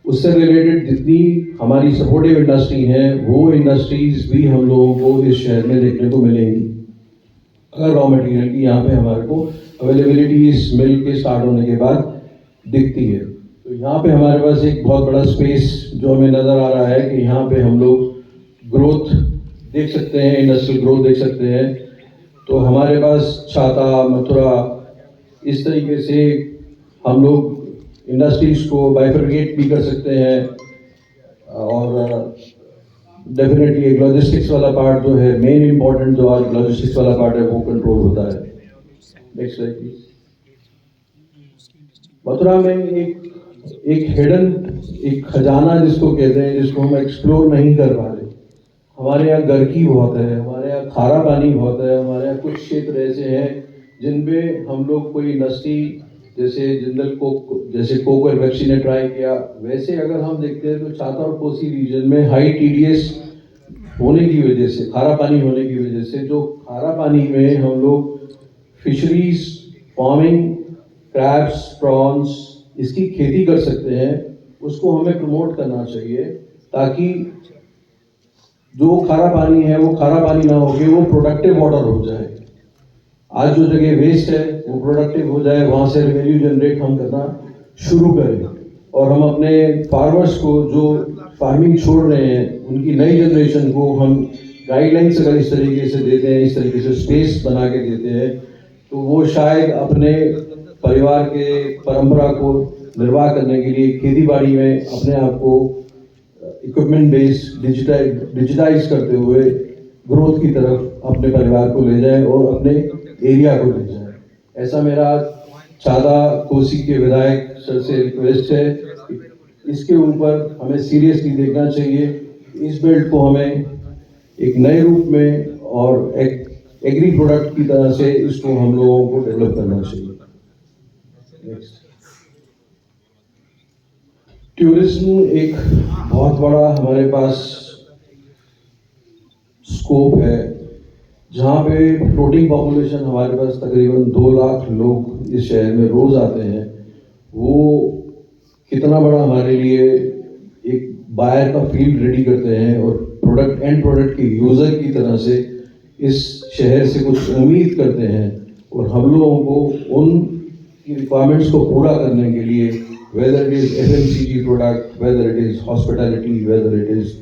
Speaker 6: उससे रिलेटेड जितनी हमारी सपोर्टिव इंडस्ट्री हैं वो इंडस्ट्रीज भी हम लोगों को इस शहर में देखने को मिलेंगी अगर रॉ मटेरियल की यहाँ पे हमारे को अवेलेबिलिटी इस मिल के स्टार्ट होने के बाद दिखती है। तो यहाँ पे हमारे पास एक बहुत बड़ा स्पेस जो हमें नज़र आ रहा है कि यहाँ पे हम लोग ग्रोथ देख सकते हैं, इंडस्ट्रियल ग्रोथ देख सकते हैं। तो हमारे पास छाता, मथुरा, इस तरीके से हम लोग इंडस्ट्रीज को बाइफरकेट भी कर सकते हैं और डेफिनेटली एक लॉजिस्टिक्स वाला पार्ट जो है मेन इम्पोर्टेंट, जो आज लॉजिस्टिक्स वाला पार्ट है वो कंट्रोल होता है। Next slide please. मथुरा में एक हिडन, एक खजाना जिसको कहते हैं, जिसको हम एक्सप्लोर नहीं कर पा रहे। हमारे यहाँ गर्की बहुत है, हमारे यहाँ खारा पानी बहुत है, हमारे यहाँ कुछ क्षेत्र ऐसे हैं जिनपे हम लोग कोई नस्टी जैसे जिंदल कोक, जैसे कोको वैक्सी ने ट्राई किया, वैसे अगर हम देखते हैं तो छाता और कोसी रीजन में हाई टीडीएस होने की वजह से, खारा पानी होने की वजह से, जो खारा पानी में हम लोग फिशरीज फार्मिंग, क्रैब्स, प्रॉन्स, इसकी खेती कर सकते हैं, उसको हमें प्रमोट करना चाहिए ताकि जो खारा पानी है वो खारा पानी ना होके वो प्रोडक्टिव वाटर हो जाए। आज जो जगह वेस्ट है वो प्रोडक्टिव हो जाए, वहां से रेवेन्यू जनरेट हम करना शुरू करें और हम अपने फार्मर्स को जो फार्मिंग छोड़ रहे हैं उनकी नई जनरेशन को हम गाइडलाइंस अगर इस तरीके से देते हैं, इस तरीके से स्पेस बना के देते हैं, तो वो शायद अपने परिवार के परंपरा को निर्वाह करने के लिए खेती बाड़ी में अपने आप को इक्विपमेंट बेस्ड डिजिटाइज करते हुए ग्रोथ की तरफ अपने परिवार को ले जाएं और अपने एरिया को ले जाएं। ऐसा मेरा छाता कोसी के विधायक सर से रिक्वेस्ट है। इसके ऊपर हमें सीरियसली देखना चाहिए। इस बेल्ट को हमें एक नए रूप में और एक एग्री प्रोडक्ट की तरह से इसको हम लोगों को डेवलप करना चाहिए। टूरिज्म एक बहुत बड़ा हमारे पास स्कोप है, जहाँ पे फ्लोटिंग पॉपुलेशन हमारे पास तकरीबन 2 लाख लोग इस शहर में रोज आते हैं। वो कितना बड़ा हमारे लिए एक बायर का फील्ड रेडी करते हैं और प्रोडक्ट के यूजर की तरह से इस शहर से कुछ उम्मीद करते हैं और हम लोगों को उन रिक्वायरमेंट्स को पूरा करने के लिए whether it is FMCG product, whether it is hospitality, whether it is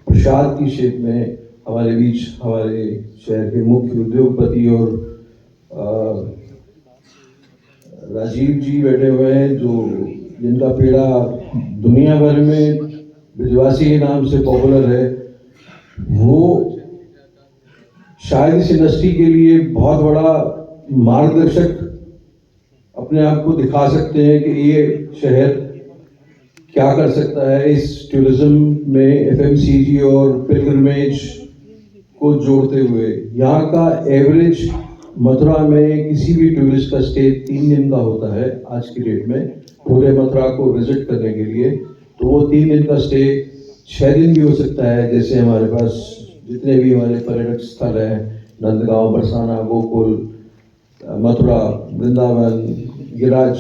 Speaker 6: प्रसाद की शेप में हमारे बीच हमारे शहर के मुख्य उद्योगपति और राजीव जी बैठे हुए हैं, जो जिनका पेड़ा दुनिया भर में ब्रिजवासी के नाम से पॉपुलर है। वो शायद इस इंडस्ट्री के लिए बहुत बड़ा मार्गदर्शक अपने आप को दिखा सकते हैं कि ये शहर क्या कर सकता है इस टूरिज्म में एफएमसीजी और पिलग्रिमेज को जोड़ते हुए। यहाँ का एवरेज मथुरा में किसी भी टूरिस्ट का स्टे 3 दिन का होता है आज की डेट में, पूरे मथुरा को विजिट करने के लिए। तो वो 3 दिन का स्टे 6 दिन भी हो सकता है। जैसे हमारे पास जितने भी हमारे पर्यटक स्थल हैं, नंदगांव, बरसाना, गोकुल, मथुरा, वृंदावन, गिरिराज,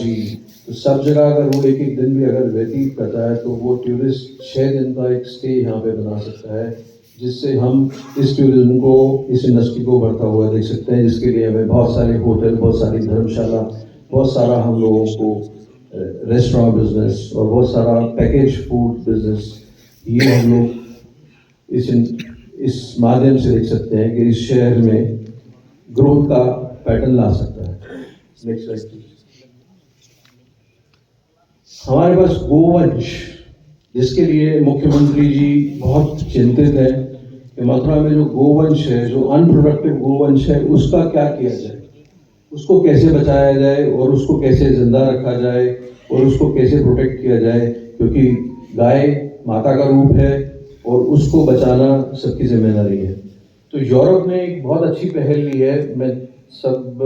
Speaker 6: तो सब जगह अगर वो एक दिन भी अगर व्यतीत करता है तो वो टूरिस्ट 6 दिन का एक स्टे यहाँ पे बना सकता है, जिससे हम इस टूरिज्म को, इस इंडस्ट्री को बढ़ता हुआ देख सकते हैं। जिसके लिए हमें बहुत सारे होटल, बहुत सारी धर्मशाला, बहुत सारा हम लोगों को रेस्टोरेंट बिजनेस और बहुत सारा पैकेज फूड बिजनेस, ये हम लोग इस माध्यम से देख सकते हैं कि इस शहर में ग्रोथ का पैटर्न ला सकता है। Next slide. हमारे पास गोवंश, जिसके लिए मुख्यमंत्री जी बहुत चिंतित हैं कि मथुरा में जो गोवंश है, जो अनप्रोडक्टिव गोवंश है, उसका क्या किया जाए, उसको कैसे बचाया जाए और उसको कैसे जिंदा रखा जाए और उसको कैसे प्रोटेक्ट किया जाए, क्योंकि गाय माता का रूप है और उसको बचाना सबकी जिम्मेदारी है। तो यूरोप ने एक बहुत अच्छी पहल ली है। मैं सब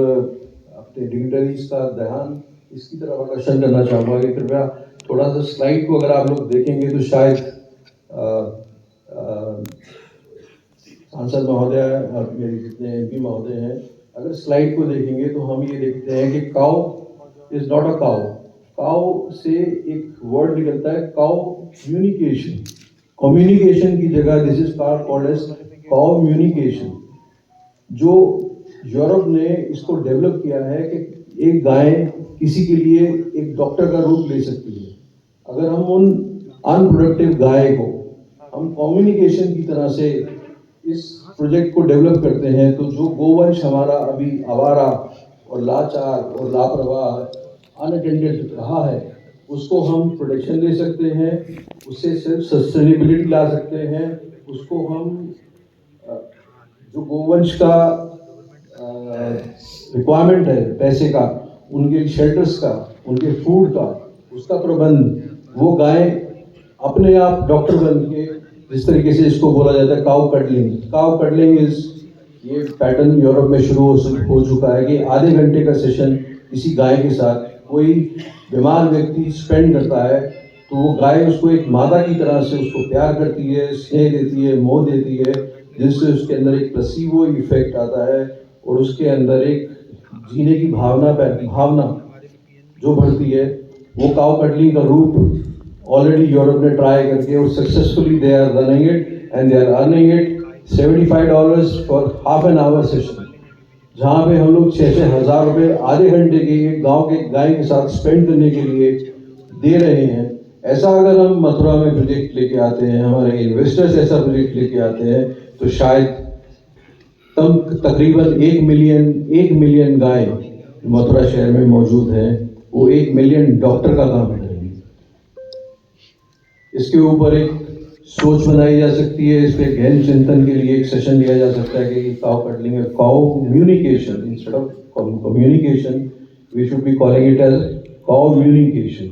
Speaker 6: अपने डिग्निटरीज का ध्यान इसकी तरफ आकर्षण करना चाहूँगा कि कृपया थोड़ा सा स्लाइड को अगर आप लोग देखेंगे तो शायद सांसद महोदय और मेरे जितने एमपी महोदय हैं, अगर स्लाइड को देखेंगे तो हम ये देखते हैं कि cow is not a cow. Cow से एक वर्ड निकलता है काउ म्यूनिकेशन, कम्युनिकेशन की जगह this is called as communication. जो यूरोप ने इसको डेवलप किया है कि एक गाय किसी के लिए एक डॉक्टर का रूप ले सकती है। अगर हम उन अनप्रोडक्टिव गाय को हम कम्युनिकेशन की तरह से इस प्रोजेक्ट को डेवलप करते हैं, तो जो गोवंश हमारा अभी आवारा और लाचार और लापरवाह अनअटेंडेड रहा है, उसको हम प्रोटेक्शन दे सकते हैं, उससे सिर्फ सस्टेनेबिलिटी ला सकते हैं। उसको हम जो गोवंश का रिक्वायरमेंट है पैसे का, उनके शेल्टर्स का, उनके फूड का, उसका प्रबंध, वो गाय अपने आप डॉक्टर बन के, जिस तरीके से इसको बोला जाता है काउ कडलिंग इज, ये पैटर्न यूरोप में शुरू हो चुका है कि आधे घंटे का सेशन किसी गाय के साथ कोई बीमार व्यक्ति स्पेंड करता है, तो वो गाय उसको एक मादा की तरह से उसको प्यार करती है, स्नेह देती है, मोह देती है, जिससे उसके अंदर एक प्लेसिबो इफेक्ट आता है और उसके अंदर एक जीने की भावना जो बढ़ती है। वो काउ कडलिंग का रूप ऑलरेडी यूरोप ने ट्राई करके और successfully they are running it and they are earning it $75 for half an hour session, जहाँ पे हम लोग 6-6 हज़ार रुपये आधे घंटे के गांव के गाय के साथ स्पेंड करने के लिए दे रहे हैं। ऐसा अगर हम मथुरा में प्रोजेक्ट लेके आते हैं, हमारे इन्वेस्टर्स ऐसा प्रोजेक्ट लेके आते हैं, तो शायद तकरीबन 1 मिलियन गाय मथुरा शहर में मौजूद हैं, वो 1 मिलियन डॉक्टर का काम करेंगे। इसके ऊपर एक सोच बनाई जा सकती है, इस पर गहन चिंतन के लिए एक सेशन लिया जा सकता है कि काउ कडलिंग है, cow communication, instead of communication we should be calling it as cow communication.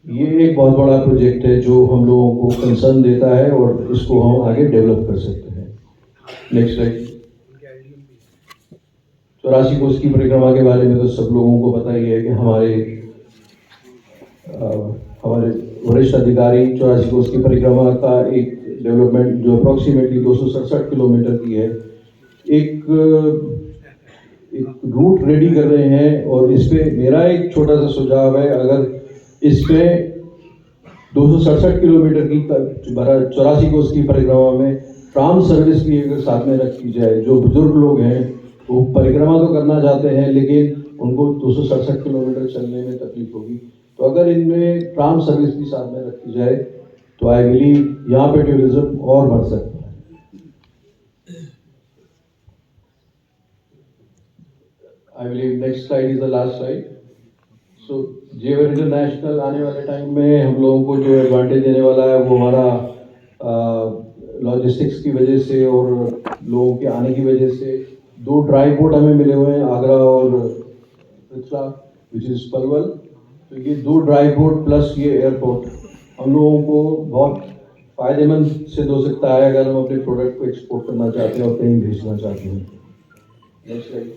Speaker 6: ये एक बहुत बड़ा प्रोजेक्ट है जो हम लोगों को कंसर्न देता है और इसको हम आगे डेवलप कर सकते हैं। Next slide. 84 कोस की परिक्रमा के बारे में तो सब लोगों को पता ही है कि हमारे वरिष्ठ अधिकारी 84 कोस की परिक्रमा का एक डेवलपमेंट जो अप्रॉक्सीमेटली 267 किलोमीटर की है, एक रूट रेडी कर रहे हैं। और इस पे मेरा एक छोटा सा सुझाव है, अगर इस पे 267 किलोमीटर की 84 कोस की परिक्रमा में ट्राम सर्विस भी अगर साथ में रखी जाए, जो बुजुर्ग लोग हैं वो परिक्रमा तो करना चाहते हैं लेकिन उनको 267 किलोमीटर चलने में तकलीफ होगी, तो अगर इनमें ट्राम सर्विस भी साथ में रखी जाए तो आई बिलीव यहाँ पे टूरिज्म और बढ़ सकता है। I believe next slide is the last slide. So Jewar international आने वाले टाइम में हम लोगों को जो एडवांटेज देने वाला है वो हमारा लॉजिस्टिक्स की वजह से और लोगों के आने की वजह से 2 ड्राई पोर्ट हमें मिले हुए हैं, आगरा और पृथला विच इज़ पलवल। तो ये 2 ड्राई पोर्ट प्लस ये एयरपोर्ट हम लोगों को बहुत फ़ायदेमंद सिद्ध हो सकता है अगर हम अपने प्रोडक्ट को एक्सपोर्ट करना चाहते हैं और कहीं भेजना चाहते हैं। Next slide.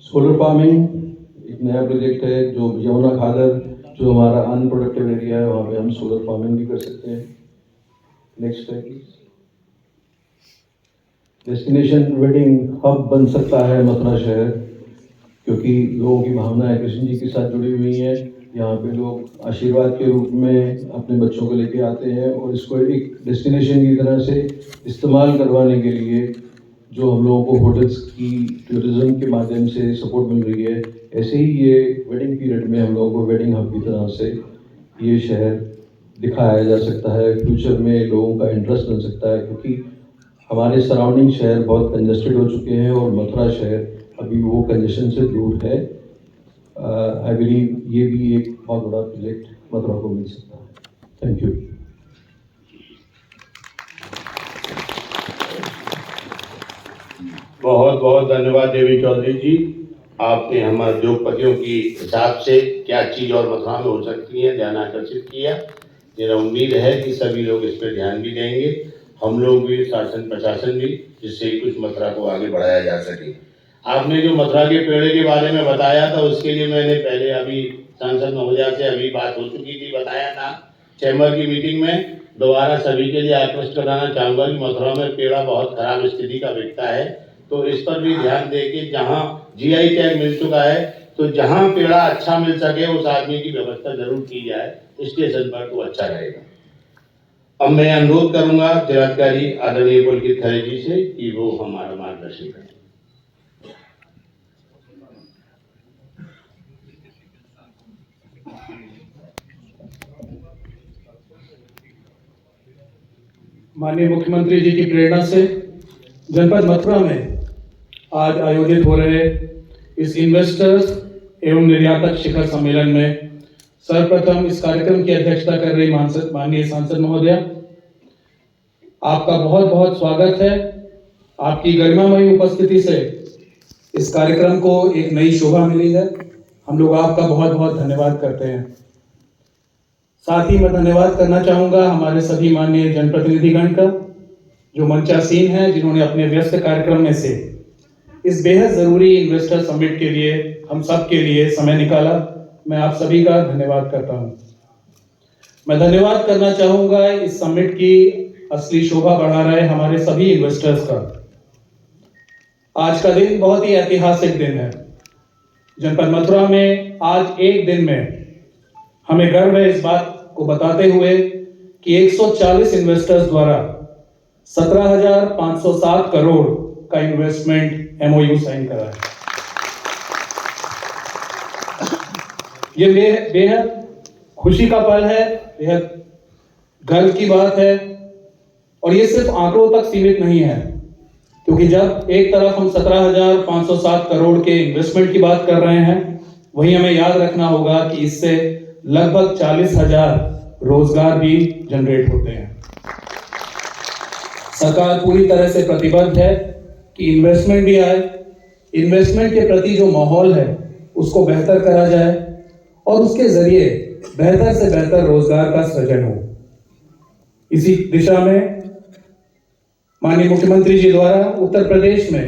Speaker 6: सोलर फार्मिंग एक नया प्रोजेक्ट है जो यमुना खादर, जो हमारा अनप्रोडक्टिव एरिया है, वहाँ पे हम सोलर फार्मिंग भी कर सकते हैं। Next slide please. Destination wedding hub बन सकता है मथुरा शहर, क्योंकि लोगों की भावनाएं कृष्ण जी के साथ जुड़ी हुई हैं। यहाँ पे लोग आशीर्वाद के रूप में अपने बच्चों को लेके आते हैं और इसको एक डेस्टिनेशन की तरह से इस्तेमाल करवाने के लिए जो हम लोगों को होटल्स की टूरिज्म के माध्यम से सपोर्ट मिल रही है, ऐसे ही ये वेडिंग पीरियड में हम लोगों को वेडिंग हब की तरह से ये शहर दिखाया जा सकता है। फ्यूचर में लोगों का इंटरेस्ट बन सकता है, क्योंकि हमारे सराउंडिंग शहर बहुत कंजेस्टेड हो चुके हैं और मथुरा शहर अभी वो कंजेशन से दूर है। आई बिलीव ये भी एक बहुत बड़ा प्रोजेक्ट मथुरा को मिल सकता है। Thank you.
Speaker 5: बहुत बहुत धन्यवाद देवी चौधरी जी, आपने हमारे उद्योगपतियों की हिसाब से क्या चीज़ और मथुरा में हो सकती है ध्यान आकर्षित किया। मेरा उम्मीद है कि सभी लोग इस पर ध्यान भी देंगे, हम लोग भी, शासन प्रशासन भी, जिससे कुछ मथुरा को आगे बढ़ाया जा सके। आपने जो मथुरा के पेड़े के बारे में बताया था उसके लिए मैंने पहले अभी सांसद महोदया से अभी बात हो चुकी थी, बताया था चैम्बर की मीटिंग में। दोबारा सभी के लिए आश्वस्त कराना चाहूँगा कि मथुरा में पेड़ा बहुत खराब स्थिति का बिकता है, तो इस पर भी ध्यान दे के जहाँ GI टैग मिल चुका है तो जहाँ पेड़ा अच्छा मिल सके उस आदमी की व्यवस्था जरूर की जाए स्टेशन पर, तो अच्छा रहेगा। अब मैं अनुरोध करूंगा जिलाधिकारी आदरणीय पुलकित खरे जी से कि वो हमारा मार्गदर्शन करें।
Speaker 7: माननीय मुख्यमंत्री जी की प्रेरणा से जनपद मथुरा में आज आयोजित हो रहे इस इन्वेस्टर्स एवं निर्यातक शिखर सम्मेलन में सर्वप्रथम इस कार्यक्रम की अध्यक्षता कर रही माननीय सांसद महोदया, आपका बहुत बहुत स्वागत है। आपकी गरिमामयी उपस्थिति से इस कार्यक्रम को एक नई शोभा मिली है हम लोग आपका बहुत बहुत धन्यवाद करते हैं। साथ ही मैं धन्यवाद करना चाहूँगा हमारे सभी माननीय जनप्रतिनिधिगण का, जो मंचासीन हैं, जिन्होंने अपने व्यस्त कार्यक्रम में से इस बेहद ज़रूरी इन्वेस्टर समिट के लिए हम सब के लिए समय निकाला। मैं आप सभी का धन्यवाद करता हूँ। मैं धन्यवाद करना चाहूँगा इस समिट की असली शोभा बढ़ा रहे हमारे सभी इन्वेस्टर्स का। आज का दिन बहुत ही ऐतिहासिक दिन है। जनपद मथुरा में आज एक दिन में हमें गर्व है इस बात को बताते हुए कि 140 इन्वेस्टर्स द्वारा 17,507 करोड़ का इन्वेस्टमेंट MOU साइन करा है। ये बेहद खुशी का पल है, बेहद गर्व की बात है। और ये सिर्फ आंकड़ों तक सीमित नहीं है, क्योंकि जब एक तरफ हम 17,507 करोड़ के इन्वेस्टमेंट की बात कर रहे हैं, वहीं हमें याद रखना होगा कि इससे लगभग 40,000 रोजगार भी जनरेट होते हैं। सरकार पूरी तरह से प्रतिबद्ध है कि इन्वेस्टमेंट भी आए, इन्वेस्टमेंट के प्रति जो माहौल है उसको बेहतर करा जाए और उसके जरिए बेहतर से बेहतर रोजगार का सृजन हो। इसी दिशा में माननीय मुख्यमंत्री जी द्वारा उत्तर प्रदेश में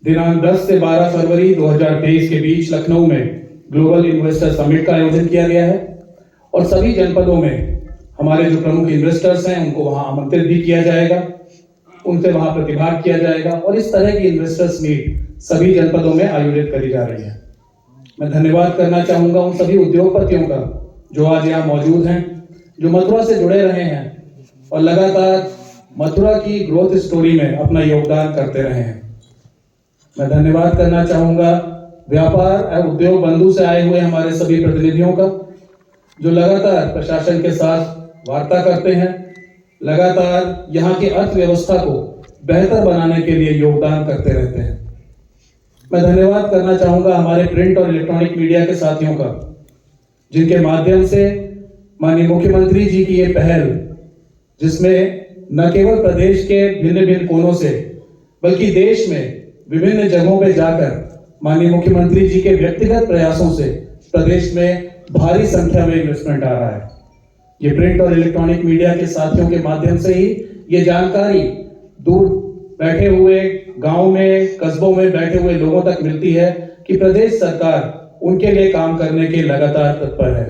Speaker 7: दिनांक 10 से 12 फरवरी 2023 के बीच लखनऊ में ग्लोबल इन्वेस्टर समिट का आयोजन किया गया है और सभी जनपदों में हमारे जो प्रमुख इन्वेस्टर्स हैं उनको वहां आमंत्रित भी किया जाएगा, उनसे वहां प्रतिभाग किया जाएगा और इस तरह की इन्वेस्टर्स मीट सभी जनपदों में आयोजित करी जा रही है। मैं धन्यवाद करना चाहूंगा उन सभी उद्योगपतियों का जो आज यहाँ मौजूद हैं, जो मथुरा से जुड़े रहे हैं और लगातार मथुरा की ग्रोथ स्टोरी में अपना योगदान करते रहे हैं। मैं धन्यवाद करना चाहूंगा व्यापार और उद्योग बंधु से आए हुए हमारे सभी प्रतिनिधियों का, जो लगातार प्रशासन के साथ वार्ता करते हैं, लगातार यहाँ की अर्थव्यवस्था को बेहतर बनाने के लिए योगदान करते रहते हैं। मैं धन्यवाद करना चाहूंगा हमारे प्रिंट और इलेक्ट्रॉनिक मीडिया के साथियों का, जिनके माध्यम से माननीय मुख्यमंत्री जी की ये पहल, जिसमें न केवल प्रदेश के भिन्न भिन्न कोनों से बल्कि देश में विभिन्न जगहों पर जाकर माननीय मुख्यमंत्री जी के व्यक्तिगत प्रयासों से प्रदेश में भारी संख्या में इन्वेस्टमेंट आ रहा है। ये प्रिंट और इलेक्ट्रॉनिक मीडिया के साथियों के माध्यम से ही ये जानकारी दूर बैठे हुए गांव में, कस्बों में बैठे हुए लोगों तक मिलती है कि प्रदेश सरकार उनके लिए काम करने के लगातार तत्पर है।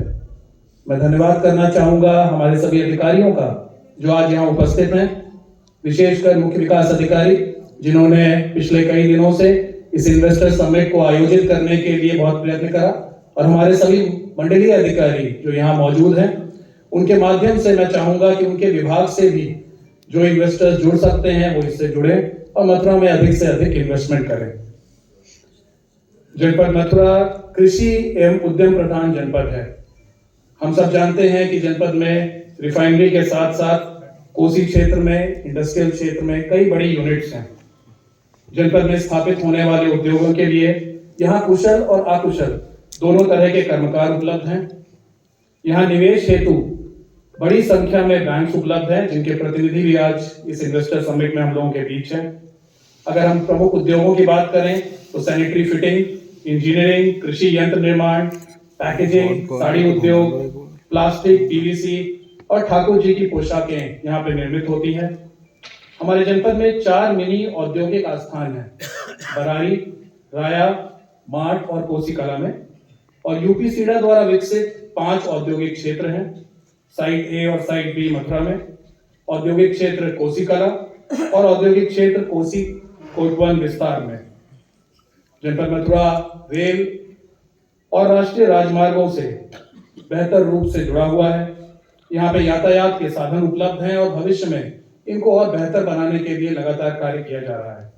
Speaker 7: मैं धन्यवाद करना चाहूंगा हमारे सभी अधिकारियों का जो आज यहाँ उपस्थित हैं, विशेषकर मुख्य विकास अधिकारी, जिन्होंने पिछले कई दिनों से इस इन्वेस्टर समिट को आयोजित करने के लिए बहुत प्रयत्न करा, और हमारे सभी मंडलीय अधिकारी जो यहाँ मौजूद हैं, उनके माध्यम से मैं चाहूंगा कि उनके विभाग से भी जो इन्वेस्टर्स जुड़ सकते हैं वो इससे जुड़े और मथुरा में अधिक से अधिक इन्वेस्टमेंट करें। जनपद मथुरा कृषि एवं उद्यम प्रधान जनपद है। हम सब जानते हैं कि जनपद में रिफाइनरी के साथ साथ कोसी क्षेत्र में, इंडस्ट्रियल क्षेत्र में कई बड़ी यूनिट्स हैं। जनपद में स्थापित होने वाले उद्योगों के लिए यहाँ कुशल और अकुशल दोनों तरह के कर्मकार उपलब्ध हैं। यहाँ निवेश हेतु बड़ी संख्या में बैंक्स उपलब्ध हैं, जिनके प्रतिनिधि भी आज इस इन्वेस्टर समिट में हम लोगों के बीच हैं। अगर हम प्रमुख उद्योगों की बात करें तो सैनिटरी फिटिंग, इंजीनियरिंग, कृषि यंत्र निर्माण, पैकेजिंग, साड़ी उद्योग, प्लास्टिक, PVC और ठाकुर जी की पोशाकें यहाँ पे निर्मित होती हैं। हमारे जनपद में 4 मिनी औद्योगिक आस्थान हैं, बरारी, राया, मार्ट और कोसी कला में, और यूपी सीडा द्वारा विकसित 5 औद्योगिक क्षेत्र हैं, साइट A और साइट B मथुरा में, औद्योगिक क्षेत्र कोसी कला और औद्योगिक क्षेत्र कोसी कोटवन विस्तार में। जनपद मथुरा रेल और राष्ट्रीय राजमार्गों से बेहतर रूप से जुड़ा हुआ है। यहाँ पे यातायात के साधन उपलब्ध हैं और भविष्य में इनको और बेहतर बनाने के लिए लगातार कार्य किया जा रहा है।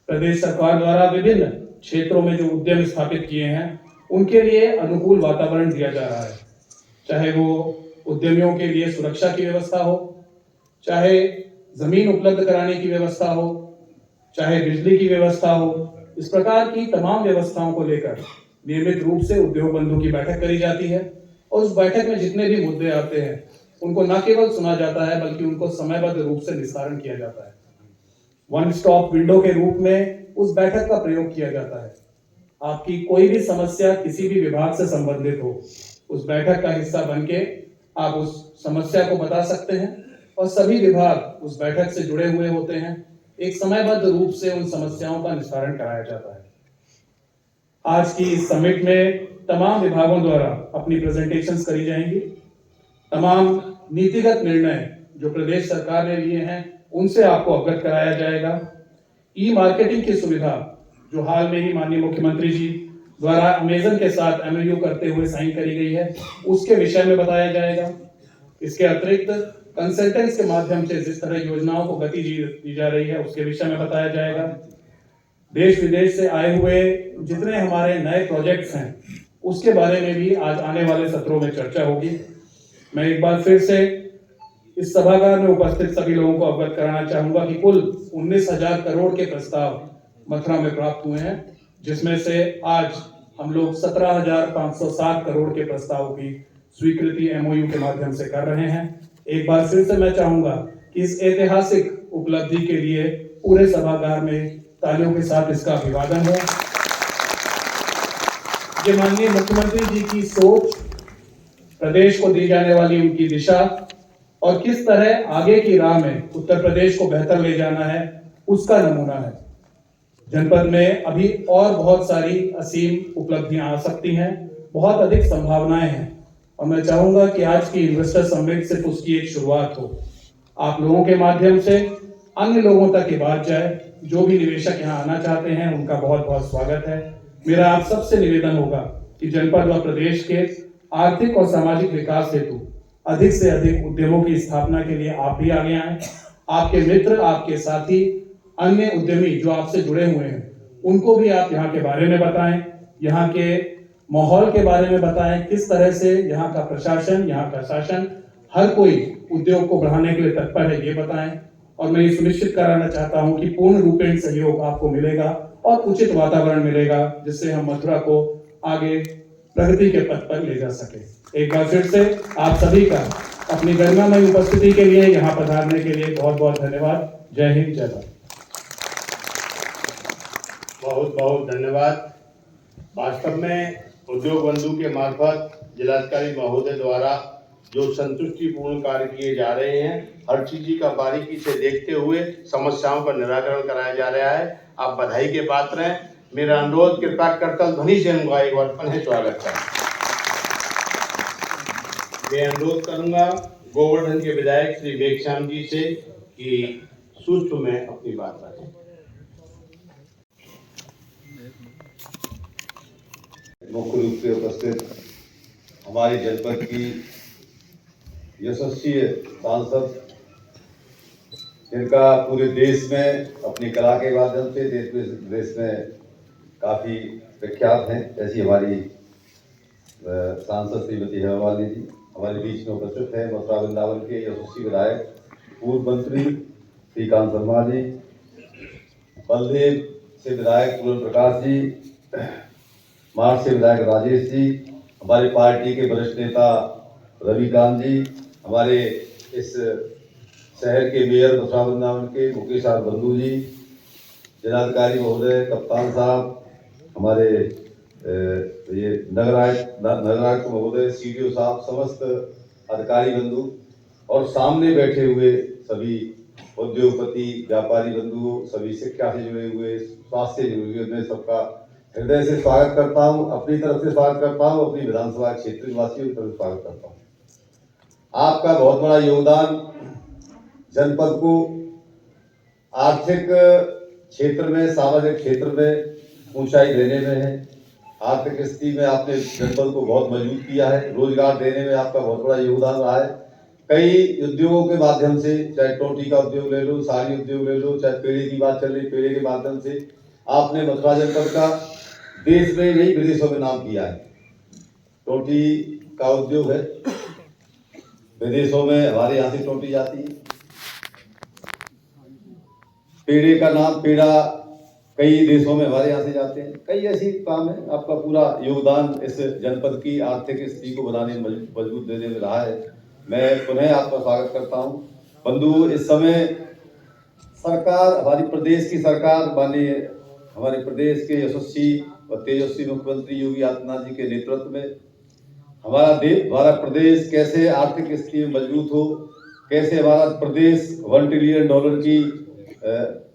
Speaker 7: प्रदेश सरकार द्वारा विभिन्न क्षेत्रों में जो उद्यम स्थापित किए हैं उनके लिए अनुकूल वातावरण दिया जा रहा है, चाहे वो उद्यमियों के लिए सुरक्षा की व्यवस्था हो, चाहे जमीन उपलब्ध कराने की व्यवस्था हो, चाहे बिजली की व्यवस्था हो। इस प्रकार की तमाम व्यवस्थाओं को लेकर नियमित रूप से उद्योग बंधु की बैठक करी जाती है और उस बैठक में जितने भी मुद्दे आते हैं उनको न केवल सुना जाता है बल्कि उनको समयबद्ध रूप से निस्तारण किया जाता है। वन स्टॉप विंडो के रूप में उस बैठक का प्रयोग किया जाता है। आपकी कोई भी समस्या किसी भी विभाग से संबंधित हो, उस बैठक का हिस्सा बनके आप उस समस्या को बता सकते हैं और सभी विभाग उस बैठक से जुड़े हुए होते हैं। एक समयबद्ध रूप से उन समस्याओं का निस्तारण कराया जाता है। आज की इस समिट में तमाम विभागों द्वारा अपनी प्रेजेंटेशंस करी जाएंगी। तमाम नीतिगत निर्णय जो प्रदेश सरकार ने लिए हैं उनसे आपको अवगत कराया जाएगा। ई मार्केटिंग की सुविधा जो हाल में ही माननीय मुख्यमंत्री जी द्वारा अमेजन के साथ एमओयू करते हुए साइन करी गई है, उसके विषय में बताया जाएगा। इसके अतिरिक्त कंसल्टेंट्स के माध्यम से जिस तरह योजनाओं को गति दी जा रही है उसके विषय में बताया जाएगा। देश विदेश से आए हुए जितने हमारे नए प्रोजेक्ट्स हैं उसके बारे में भी आज आने वाले सत्रों में चर्चा होगी। मैं एक बार फिर से इस सभागार में उपस्थित सभी लोगों को अवगत कराना चाहूंगा कि कुल 19,000 करोड़ के प्रस्ताव मथुरा में प्राप्त हुए हैं, जिसमें से आज हम लोग 17,507 करोड़ के प्रस्ताव की स्वीकृति एमओयू के माध्यम से कर रहे हैं। एक बार फिर से मैं चाहूंगा कि इस ऐतिहासिक उपलब्धि के लिए पूरे सभागार में तालियों के साथ इसका अभिवादन हो। ये माननीय मुख्यमंत्री जी की सोच, प्रदेश को दी जाने वाली उनकी दिशा और किस तरह आगे की राह में उत्तर प्रदेश को बेहतर ले जाना है उसका नमूना है। जनपद में अभी और बहुत सारी असीम उपलब्धियां आ सकती हैं, बहुत अधिक संभावनाएं हैं और मैं चाहूंगा कि आज की इन्वेस्टर समिट सिर्फ उसकी एक शुरुआत हो। आप लोगों के माध्यम से अन्य लोगों तक ये बात जाए। जो भी निवेशक यहाँ आना चाहते हैं उनका बहुत बहुत स्वागत है। मेरा आप सबसे निवेदन होगा कि जनपद व प्रदेश के आर्थिक और सामाजिक विकास हेतु अधिक से अधिक उद्यमों की स्थापना के लिए आप भी आगे आए। आपके मित्र, आपके साथी, अन्य उद्यमी जो आपसे जुड़े हुए हैं उनको भी आप यहाँ के बारे में बताएं, यहाँ के माहौल के बारे में बताएं, किस तरह से यहाँ का प्रशासन, यहाँ का शासन हर कोई उद्योग को बढ़ाने के लिए तत्पर है ये बताएं। और मैं ये सुनिश्चित कराना चाहता हूँ कि पूर्ण रूपेण सहयोग आपको मिलेगा और उचित वातावरण मिलेगा जिससे हम मथुरा को आगे प्रगति के पथ पर ले जा सके। एक बार फिर से आप सभी का अपनी गरिमामय उपस्थिति के लिए, यहाँ पधारने के लिए बहुत बहुत धन्यवाद। जय हिंद, जय भारत।
Speaker 5: बहुत बहुत धन्यवाद। वास्तव में उद्योग बंधु के मार्फत जिलाधिकारी महोदय द्वारा जो संतुष्टिपूर्ण कार्य किए जा रहे हैं, हर चीज का बारीकी से देखते हुए समस्याओं का निराकरण कराया जा रहा है। आप बधाई के पात्र हैं। मेरा अनुरोध कृपया करतल ध्वनि से उनका एक बार पुनः स्वागत करें। मैं अनुरोध करूंगा गोवर्धन के विधायक श्री वेगश्याम जी से कि सूक्ष्म में अपनी बात रखें।
Speaker 8: मुख्य रूप से उपस्थित हमारी जनपद की यशस्वी सांसद, जिनका पूरे देश में अपनी कला के माध्यम से देश विदेश में काफ़ी विख्यात हैं, ऐसी हमारी सांसद श्रीमती हेमा मालिनी जी हमारे बीच में उपस्थित है। मथुरा वृंदावन के यशस्वी विधायक, पूर्व मंत्री श्रीकांत शर्मा जी, बलदेव से विधायक पूरन प्रकाश जी, मार्च से विधायक राजेश जी, हमारी पार्टी के वरिष्ठ नेता रविकांत जी, हमारे इस शहर के मेयर मथुरा वृंदावन के मुकेश बंधु जी, जिलाधिकारी महोदय, कप्तान साहब, हमारे ये नगरायुक्त महोदय, सीडीओ साहब, समस्त अधिकारी बंधु और सामने बैठे हुए सभी उद्योगपति, व्यापारी बंधु, सभी शिक्षा से जुड़े हुए, स्वास्थ्य से जुड़े हुए, मैं सबका हृदय से स्वागत करता हूं। अपनी तरफ से स्वागत करता हूं, अपनी विधानसभा क्षेत्र वासियों की तरफ से स्वागत करता हूं। आपका बहुत बड़ा योगदान जनपद को आर्थिक क्षेत्र में, सामाजिक क्षेत्र में ऊंचाई देने में है। आर्थिक स्थिति में आपने जनपद को बहुत मजबूत किया है। रोजगार देने में आपका बहुत बड़ा योगदान रहा है। कई उद्योगों के माध्यम से, चाहे टोटी का उद्योग ले लो, साड़ी उद्योग ले लो, चाहे पेड़े की बात चल रही, पेड़े के माध्यम से आपने मथुरा जनपद का देश में नहीं विदेशों में नाम किया है। टोटी का उद्योग है, विदेशों में हमारे यहाँ से टोटी जाती है। पेड़े का नाम, पेड़ा कई देशों में हमारे यहाँ से जाते हैं। कई ऐसी काम है। आपका पूरा योगदान इस जनपद की आर्थिक स्थिति को बनाने में, मजबूत देने में रहा है। मैं पुनः आपका स्वागत करता हूँ। बंधु, इस समय सरकार, हमारी प्रदेश की सरकार, माननीय हमारे प्रदेश के यशस्वी और तेजस्वी मुख्यमंत्री योगी आदित्यनाथ जी के नेतृत्व में हमारा प्रदेश कैसे आर्थिक स्थिति में मजबूत हो, कैसे हमारा प्रदेश $1 ट्रिलियन की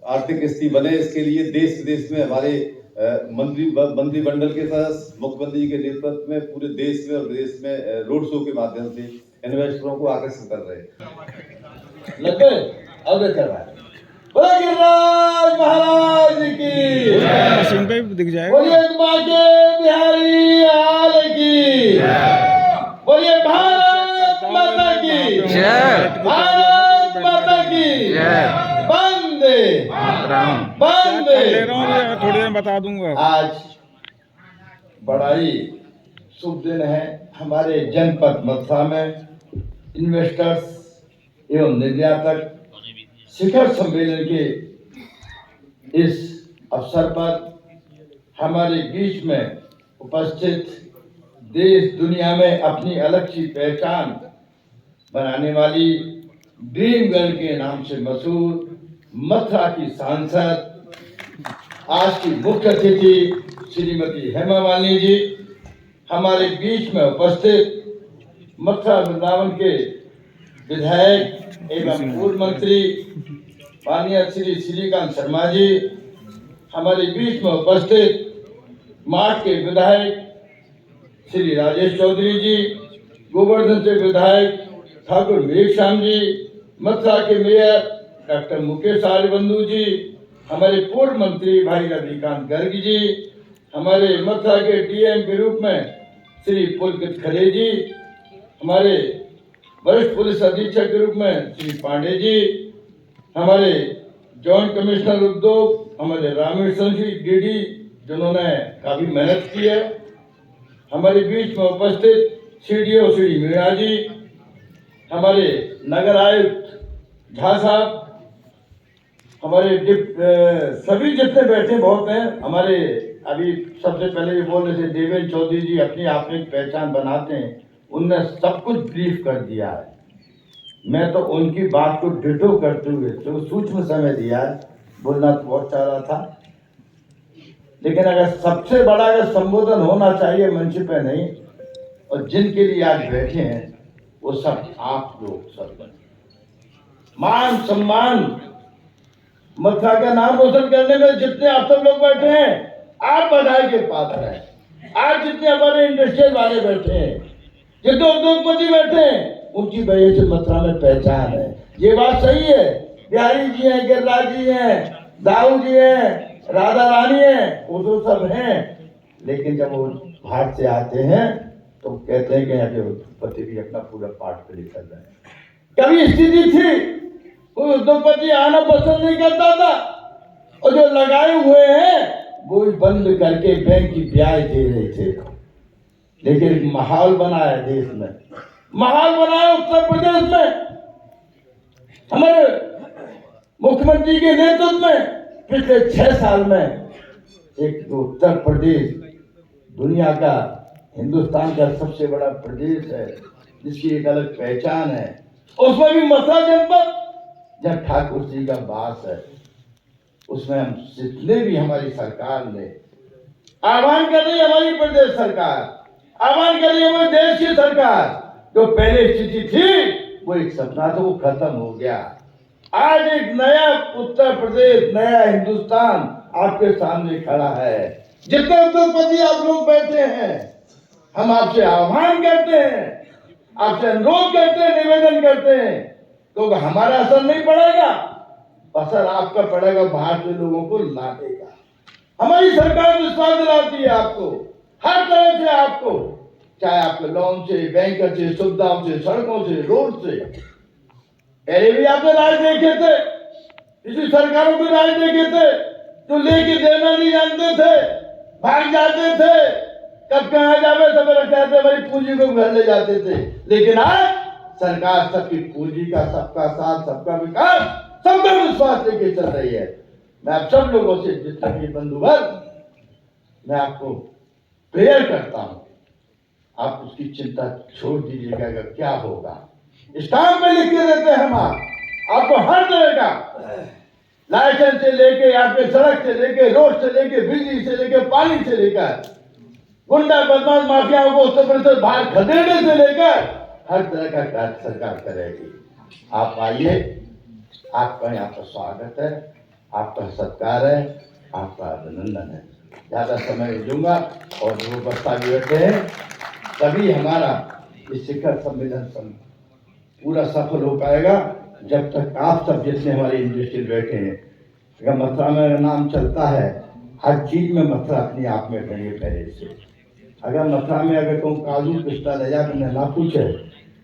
Speaker 8: आर्थिक स्थिति बने, इसके लिए देश विदेश में हमारे मंत्रिमंडल के साथ मुख्यमंत्री जी के नेतृत्व में पूरे देश में और विदेश में रोड शो के माध्यम से इन्वेस्टरों को आकर्षित कर रहे हैं।
Speaker 6: लगभग अब कर रहा है। बोले गिरिराज महाराज की
Speaker 4: मशीन पे भी दिख जाएगा।
Speaker 6: बोलिए बांके बिहारी लाल की, बोलिए भारत माता की जय, भारत माता की जय, वंदे वंदे।
Speaker 4: थोड़ी देर में बता दूंगा।
Speaker 6: आज बड़ा ही शुभ दिन है हमारे जनपद मथुरा में इन्वेस्टर्स एवं निर्यातक शिखर सम्मेलन के इस अवसर पर हमारे बीच में उपस्थित देश दुनिया में अपनी अलग सी पहचान बनाने वाली ड्रीम गर्ल के नाम से मशहूर मथुरा की सांसद, आज की मुख्य अतिथि श्रीमती हेमा मालिनी जी, हमारे बीच में उपस्थित मथुरा वृंदावन के विधायक एवं पूर्व मंत्री माननीय श्री श्रीकांत शर्मा जी, हमारे बीच में उपस्थित माठ के विधायक श्री राजेश चौधरी जी, गोवर्धन से विधायक ठाकुर मेघश्याम जी, मथुरा के मेयर डॉक्टर मुकेश आर्यबंधु जी, हमारे पूर्व मंत्री भाई रविकांत गर्ग जी, हमारे मथुरा के डीएम के रूप में श्री पुलकित खरे जी, हमारे वरिष्ठ पुलिस अधीक्षक के रूप में श्री पांडे जी, हमारे जॉइंट कमिश्नर उद्योग हमारे रामेश्वर जी डीडी, जिन्होंने काफी मेहनत की है, हमारे बीच में उपस्थित सीडीओ श्री मीणा जी, हमारे नगर आयुक्त झा साहब, हमारे सभी जितने बैठे बहुत हैं, हमारे अभी सबसे पहले भी बोल रहे थे देवेंद्र चौधरी जी अपनी आप एक पहचान बनाते हैं, उनने सब कुछ ब्रीफ कर दिया है। मैं तो उनकी बात को डिटो करते हुए तो सूक्ष्म समय दिया है, बोलना तो बहुत चाह रहा था, लेकिन अगर सबसे बड़ा अगर संबोधन होना चाहिए मंच पे नहीं, और जिनके लिए आज बैठे हैं वो सब आप लोग, सब मान सम्मान मथुरा का नाम रोशन करने में जितने आप सब लोग बैठे हैं, आप बधाई के पात्र हैं। आज जितने हमारे इंडस्ट्रियल वाले बैठे हैं, जितने उद्योगपति बैठे हैं, उनकी वजह से मथुरा में पहचान है। ये बात सही है, बिहारी जी हैं, गिरिराज जी हैं, दाऊ जी हैं, राधा रानी हैं, वो तो सब हैं, लेकिन जब वो बाहर से आते हैं तो कहते हैं कि यहाँ के उद्योगपति भी अपना पूरा पार्ट प्ले कर रहे हैं। कभी स्थिति थी कोई उद्योगपति आना पसंद नहीं करता था, और जो लगाए हुए हैं वो बंद करके बैंक की ब्याज दे रहे थे, लेकिन माहौल बनाया देश में, माहौल बनाया उत्तर प्रदेश में, हमारे मुख्यमंत्री के नेतृत्व में पिछले 6 साल में एक उत्तर प्रदेश दुनिया का, हिंदुस्तान का सबसे बड़ा प्रदेश है, जिसकी एक अलग पहचान है, उसमें भी मथुरा जनपद जब ठाकुर जी का वास है, उसमें हम जितने भी हमारी सरकार ने आह्वान कर रही है, हमारी प्रदेश सरकार आह्वान कर रही है, हमारे देश की सरकार, जो पहले स्थिति थी वो एक सपना था, वो खत्म हो गया। आज एक नया उत्तर प्रदेश, नया हिंदुस्तान आपके सामने खड़ा है। जितने उद्योगपति आप लोग बैठे हैं, हम आपसे आह्वान करते हैं, आपसे अनुरोध करते हैं, निवेदन करते हैं, तो हमारा असर नहीं पड़ेगा, असर आपका पड़ेगा, बाहर के लोगों को लादेगा। हमारी सरकार विश्वास दिलाती है आपको, हर तरह से आपको, चाहे आपके लोन से, बैंक से, सुविधाओं से, सड़कों से, रोड से। पहले भी आपने राज देखे थे, इसी सरकारों के राज देखे थे, तो लेके देना नहीं जानते थे, भाग जाते थे, कब कहाँ जावे सब कहते हमारी पूंजी को घर ले जाते थे। लेकिन आज सरकार सबकी पूंजी का, सबका साथ, सबका विकास, सबका विश्वास लेके चल रही है। मैं आप सब लोगों से, जितना भी बंधुवर्ग, मैं आपको प्रेयर करता हूं, आप उसकी चिंता छोड़ दीजिएगा कि क्या होगा। स्टाम्प में लिख के देते हैं हम आपको हर तरह का
Speaker 5: लाइसेंस से लेके, आपके सड़क से लेके, रोड से लेके, बिजली से लेके, पानी से लेकर, गुंडा बदमाश माफियाओं को उत्तर प्रदेश बाहर खदेड़ने से लेकर हर तरह का कार्य सरकार करेगी। आप आइए, आपका यहाँ पर स्वागत है, आपका सत्कार है, आपका अभिनंदन है। ज्यादा समय नहीं दूंगा और जो प्रस्ताव बैठे हैं तभी हमारा इस शिखर सम्मेलन पूरा सफल हो पाएगा जब तक आप सब जितने हमारे इंडस्ट्रियल बैठे हैं। अगर मथुरा में नाम चलता है, हर चीज में मथुरा अपने आप में गणी पहले से। अगर मथुरा में अगर तुम काजू पिस्ता ले जा ना पूछे,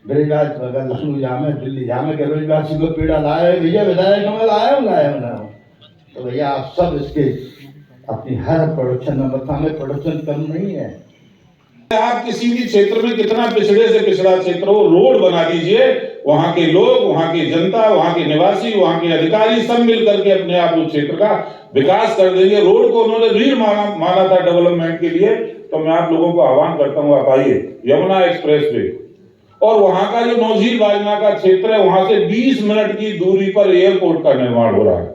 Speaker 5: ब्रजराज अगर लखनऊ जामे, दिल्ली जामे के ब्रजवासी को पेड़ा लाए भैया, विधायक हमें लाए ना, तो भैया आप सब इसके अपनी हर प्रोडक्शन में, मथुरा में प्रोडक्शन कम नहीं है।
Speaker 9: आप किसी भी क्षेत्र में कितना पिछड़े से पिछड़ा क्षेत्र हो, रोड बना दीजिए, वहां के लोग, वहां की जनता, वहां के निवासी, वहां के अधिकारी सब मिल करके अपने आप उस क्षेत्र का विकास कर देंगे। रोड को उन्होंने रीढ़ माना था डेवलपमेंट के लिए, तो मैं आप लोगों को आह्वान करता हूँ, आप आइए यमुना एक्सप्रेस वे, और वहां का जो नौझील बाजना का क्षेत्र है, वहां से 20 मिनट की दूरी पर एयरपोर्ट का निर्माण हो रहा है।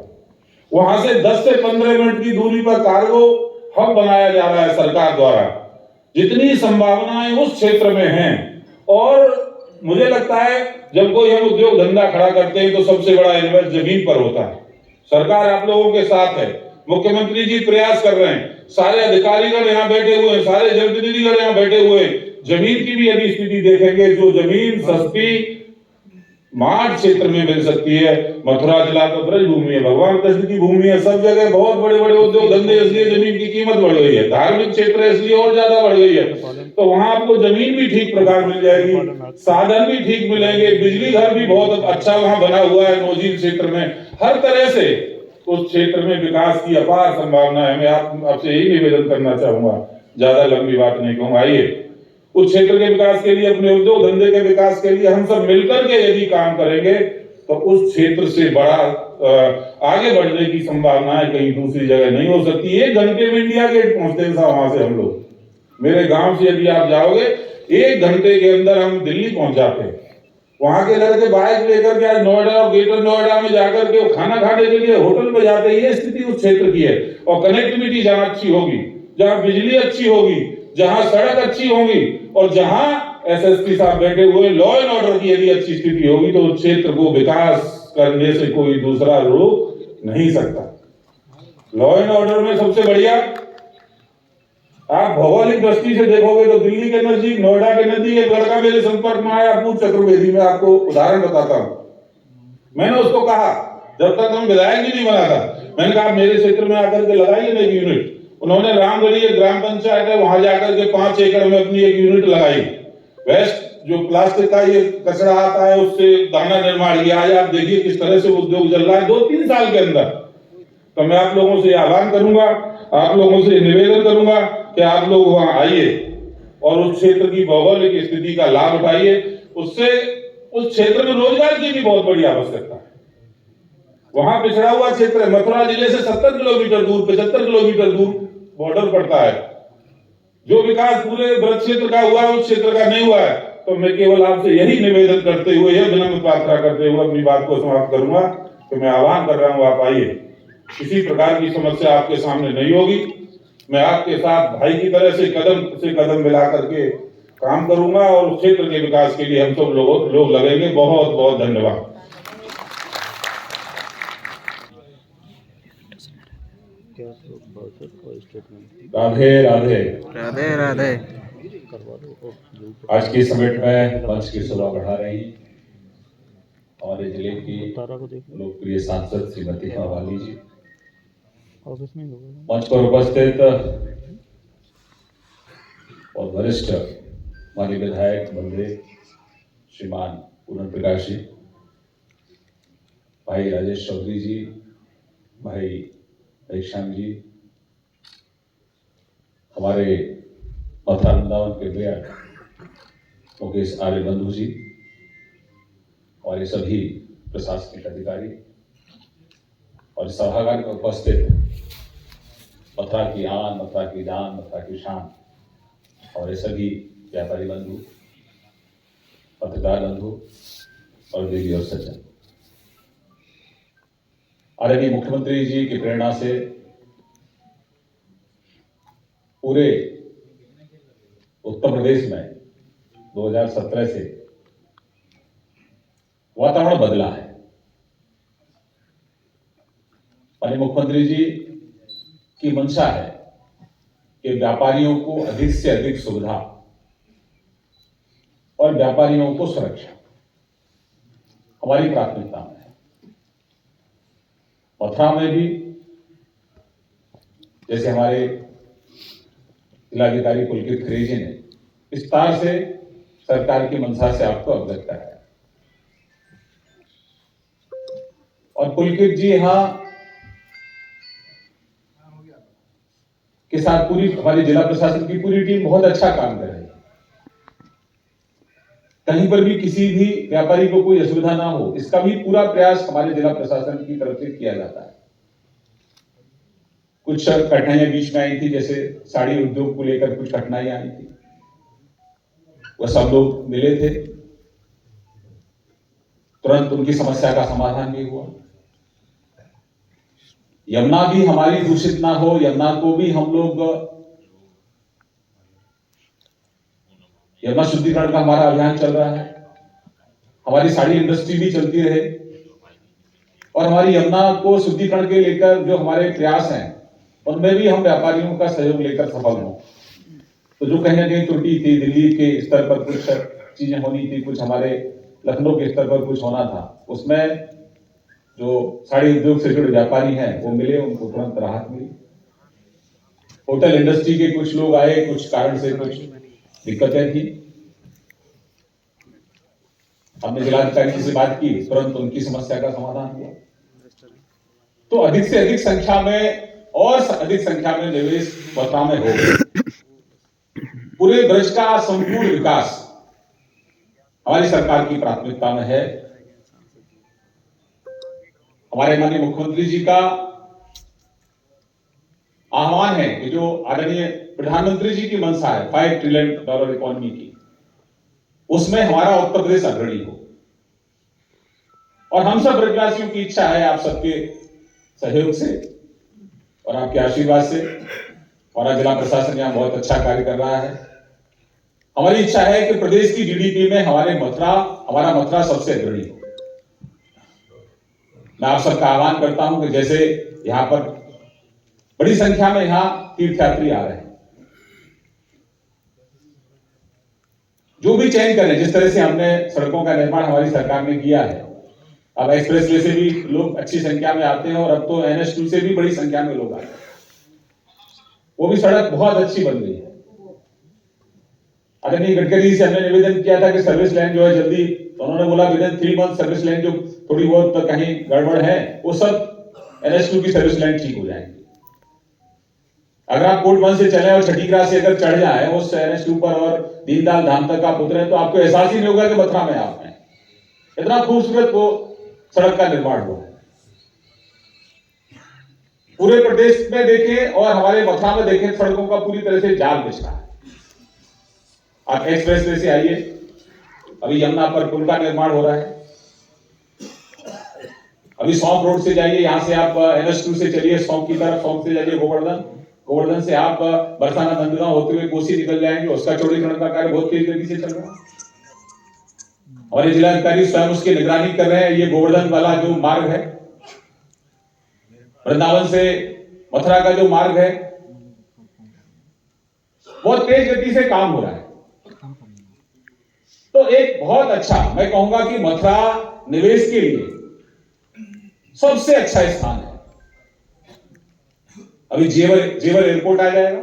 Speaker 9: वहां से 10 से 15 मिनट की दूरी पर कार्गो हब बनाया जा रहा है सरकार द्वारा। जितनी संभावनाएं उस क्षेत्र में हैं, और मुझे लगता है जब कोई हम उद्योग धंधा खड़ा करते हैं तो सबसे बड़ा इन्वेस्ट जमीन पर होता है। सरकार आप लोगों के साथ है, मुख्यमंत्री जी प्रयास कर रहे हैं, सारे अधिकारीगण यहाँ बैठे हुए हैं, सारे जनप्रतिनिधिगण यहाँ बैठे हुए हैं। जमीन की भी यदि स्थिति देखेंगे, जो जमीन सस्ती मार्ट क्षेत्र में मिल सकती है, मथुरा जिला तो ब्रज भूमि है, भगवान कृष्ण की भूमि है, सब जगह बहुत बड़े बड़े उद्योग धंधे, इसलिए जमीन की कीमत बढ़ गई है। धार्मिक क्षेत्र है इसलिए और ज्यादा बढ़ गई है, तो वहां आपको जमीन भी ठीक प्रकार मिल जाएगी, साधन भी ठीक मिलेंगे, बिजली घर भी बहुत अच्छा वहां बना हुआ है नौझील क्षेत्र में। हर तरह से उस क्षेत्र में विकास की अपार संभावना है। मैं आपसे यही निवेदन करना चाहूंगा, ज्यादा लंबी बात नहीं कहूंगा। आइए उस क्षेत्र के विकास के लिए, अपने उद्योग धंधे के विकास के लिए हम सब मिलकर के यदि काम करेंगे तो उस क्षेत्र से बड़ा आगे बढ़ने की संभावनाएं कहीं दूसरी जगह नहीं हो सकती। 1 घंटे में इंडिया गेट पहुंचते हैं वहां से हम लोग, मेरे गांव से यदि आप जाओगे 1 घंटे के अंदर हम दिल्ली पहुंच जाते हैं। वहां के लड़के बाइक लेकर के आज नोएडा और ग्रेटर नोएडा में जाकर के खाना खाने के लिए होटल में जाते हैं। ये स्थिति उस क्षेत्र की है। और कनेक्टिविटी जहां अच्छी होगी, जहां बिजली अच्छी होगी, जहां सड़क अच्छी होगी, और जहां एसएसपी साहब बैठे हुए, लॉ एंड ऑर्डर की यदि अच्छी स्थिति होगी, तो उस क्षेत्र को विकास करने से कोई दूसरा रोक नहीं सकता। लॉ एंड ऑर्डर में सबसे बढ़िया आप भौगोलिक दृष्टि से देखोगे तो दिल्ली के नजदीक, नोएडा के नजदीक एक लड़का मेरे संपर्क में आया, अपूर्व चतुर्वेदी, में आपको उदाहरण बताता हूं। मैंने उसको कहा, जब तक हम विधायक ही नहीं बना था, मैंने कहा मेरे क्षेत्र में आकर के लगाइए ना एक यूनिट। उन्होंने रामगढ़ी एक ग्राम पंचायत है, वहां जाकर के 5 एकड़ में अपनी एक यूनिट लगाई। वेस्ट जो प्लास्टिक का ये कचरा आता है उससे दाना निर्माण किया। आज आप देखिए किस तरह से उद्योग चल रहा है 2-3 साल के अंदर। तो मैं आप लोगों से आह्वान करूंगा, आप लोगों से निवेदन करूंगा कि आप लोग वहां आइए और उस क्षेत्र की भौगोलिक स्थिति का लाभ उठाइए। उससे उस क्षेत्र में रोजगार की भी बहुत बड़ी आवश्यकता है। वहां पिछड़ा हुआ क्षेत्र है, मथुरा जिले से 70 किलोमीटर दूर, 75 किलोमीटर दूर बॉर्डर पड़ता है। जो विकास पूरे ब्रज क्षेत्र का हुआ है उस क्षेत्र का नहीं हुआ है। तो मैं केवल आपसे यही निवेदन करते हुए, यह विनम्र प्रार्थना करते हुए अपनी बात को समाप्त करूंगा कि मैं आह्वान कर रहा हूं, आप आइए। किसी प्रकार की समस्या आपके सामने नहीं होगी। मैं आपके साथ भाई की तरह से कदम मिला करके काम करूंगा और उस क्षेत्र के विकास के लिए हम सब लोग लगेंगे। बहुत बहुत धन्यवाद।
Speaker 10: राधे राधे।
Speaker 1: राधे राधे।
Speaker 10: आज के समिट में मंच की शोभा बढ़ा रही हमारे जिले की लोकप्रिय सांसद श्रीमती हेमा मालिनी जी, मंच पर उपस्थित और वरिष्ठ माननीय विधायक बलदेव श्रीमान पूरन प्रकाश जी, भाई राजेश चौधरी जी, भाई रेखश्याम जी, हमारे मथुरा वृंदावन के मेयर मुकेश आर्य बंधु जी, और ये सभी प्रशासनिक अधिकारी और सभागार में उपस्थित मथुरा की आन, मथुरा की जान, मथुरा की शान, और ये सभी व्यापारी बंधु, पत्रकार बंधु और देवी और सज्जन, आदरणीय मुख्यमंत्री जी की प्रेरणा से पूरे उत्तर प्रदेश में 2017 से वातावरण बदला है। माननीय मुख्यमंत्री जी की मंशा है कि व्यापारियों को अधिक से अधिक सुविधा और व्यापारियों को सुरक्षा हमारी प्राथमिकता में है। मथुरा में भी जैसे हमारे जिलाधिकारी पुलकित खरेजी ने विस्तार से सरकार की मंशा से आपको अवगत कराया और पुलकित जी यहां के साथ पूरी हमारी जिला प्रशासन की पूरी टीम बहुत अच्छा काम कर रही है। कहीं पर भी किसी भी व्यापारी को कोई असुविधा ना हो, इसका भी पूरा प्रयास हमारे जिला प्रशासन की तरफ से किया जाता है। कुछ कठिनाइयां बीच में आई थी, जैसे साड़ी उद्योग को लेकर कुछ कठिनाइयां आई थी, वह सब लोग मिले थे, तुरंत उनकी समस्या का समाधान भी हुआ। यमुना भी हमारी दूषित ना हो, यमुना को भी हम लोग यमुना शुद्धिकरण का हमारा अभियान चल रहा है। हमारी साड़ी इंडस्ट्री भी चलती रहे और हमारी यमुना को शुद्धिकरण के लेकर जो हमारे प्रयास हैं उनमें भी हम व्यापारियों का सहयोग लेकर सफल हों। तो जो कहीं ना कहीं त्रुटि थी, दिल्ली के स्तर पर कुछ चीजें होनी थी, कुछ हमारे लखनऊ के स्तर पर कुछ होना था, उसमें जो साड़ी उद्योग से जुड़े व्यापारी हैं वो मिले, उनको तुरंत राहत मिली। होटल इंडस्ट्री के कुछ लोग आए, कुछ कारण से कुछ दिक्कतें थी, हमने जिलाधिकारी से बात की, तुरंत उनकी समस्या का समाधान हुआ। तो अधिक से अधिक संख्या में और अधिक संख्या में निवेश मथुरा में हो। पूरे ब्रज का संपूर्ण विकास हमारी सरकार की प्राथमिकता में है। हमारे माननीय मुख्यमंत्री जी का आह्वान है कि जो आदरणीय प्रधानमंत्री जी की मंशा है $5 ट्रिलियन इकोनॉमी की, उसमें हमारा उत्तर प्रदेश अग्रणी हो। और हम सब ब्रजवासियों की इच्छा है, आप सबके सहयोग से और आपके आशीर्वाद से, और जिला प्रशासन यहां बहुत अच्छा कार्य कर रहा है। हमारी इच्छा है कि प्रदेश की जीडीपी में हमारा मथुरा सबसे अग्रणी हो। मैं आप सबका आह्वान करता हूं कि जैसे यहां पर बड़ी संख्या में यहां तीर्थयात्री आ रहे हैं, जो भी चयन करें, जिस तरह से हमने सड़कों का निर्माण हमारी सरकार ने किया है, अब एक्सप्रेस वे से भी लोग अच्छी संख्या में आते हैं और अब तो NH2 से भी बड़ी संख्या में लोग आते हैं। वो भी सड़क बहुत अच्छी बन गई है। आदरणीय गडकरी से हमने निवेदन किया था कि सर्विस लाइन जो है जल्दी, तो उन्होंने बोला विदिन 3 मंथ सर्विस लाइन जो थोड़ी बहुत तो कहीं गड़बड़ है वो सब NH2 की सर्विस लाइन ठीक हो जाएंगी। अगर आप कोर्ट 1 से चले और छठीग्रा से अगर चढ़ जाए उस NH2 पर और दीनदयाल धाम तक आप उतरे तो आपको एहसास ही नहीं होगा कि मथुरा में आप हैं। इतना खूबसूरत वो सड़क का निर्माण हुआ है। पूरे प्रदेश में देखें और हमारे मथुरा में देखें, सड़कों का पूरी तरह से जाल बिछा है। आप एक्सप्रेस वे से आइए, अभी यमुना पर पुल का निर्माण हो रहा है। अभी सौंप रोड से जाइए, यहां से आप NH2 से चलिए सौंप की तरफ, सौंप से जाइए गोवर्धन से आप बरसाना नंदगांव होते हुए कोसी निकल जाएंगे। उसका चौड़ीकरण का कार्य बहुत तेज गति से चल रहा है। हमारे जिलाधिकारी स्वयं उसकी निगरानी कर रहे हैं। ये गोवर्धन वाला जो मार्ग है, वृंदावन से मथुरा का जो मार्ग है, बहुत तेज गति से काम हो रहा है। तो एक बहुत अच्छा, मैं कहूंगा कि मथुरा निवेश के लिए सबसे अच्छा स्थान है। अभी जेवर एयरपोर्ट आ जाएगा,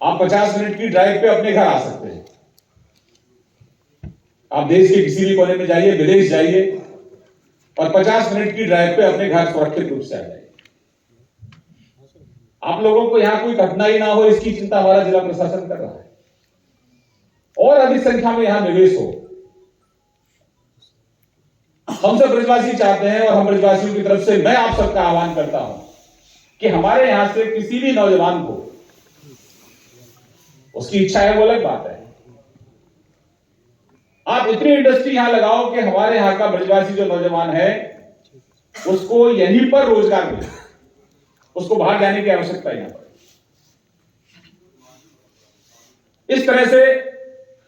Speaker 10: आप 50 मिनट की ड्राइव पे अपने घर आ सकते हैं। आप देश के किसी भी कोने में जाइए, विदेश जाइए और 50 मिनट की ड्राइव पे अपने घर सुरक्षित रूप से आ जाइए। आप लोगों को यहां कोई कठिनाई ना हो, इसकी चिंता हमारा जिला प्रशासन कर रहा है और अधिक संख्या में यहां निवेश हो। हम सब ब्रजवासी चाहते हैं और हम ब्रजवासियों की तरफ से मैं आप सबका आह्वान करता हूं कि हमारे यहां से किसी भी नौजवान को, उसकी इच्छा है वो अलग बात है, आप इतनी इंडस्ट्री यहां लगाओ कि हमारे यहां का ब्रजवासी जो नौजवान है
Speaker 9: उसको यहीं पर रोजगार मिले, उसको बाहर जाने की आवश्यकता ही ना पड़े। इस तरह से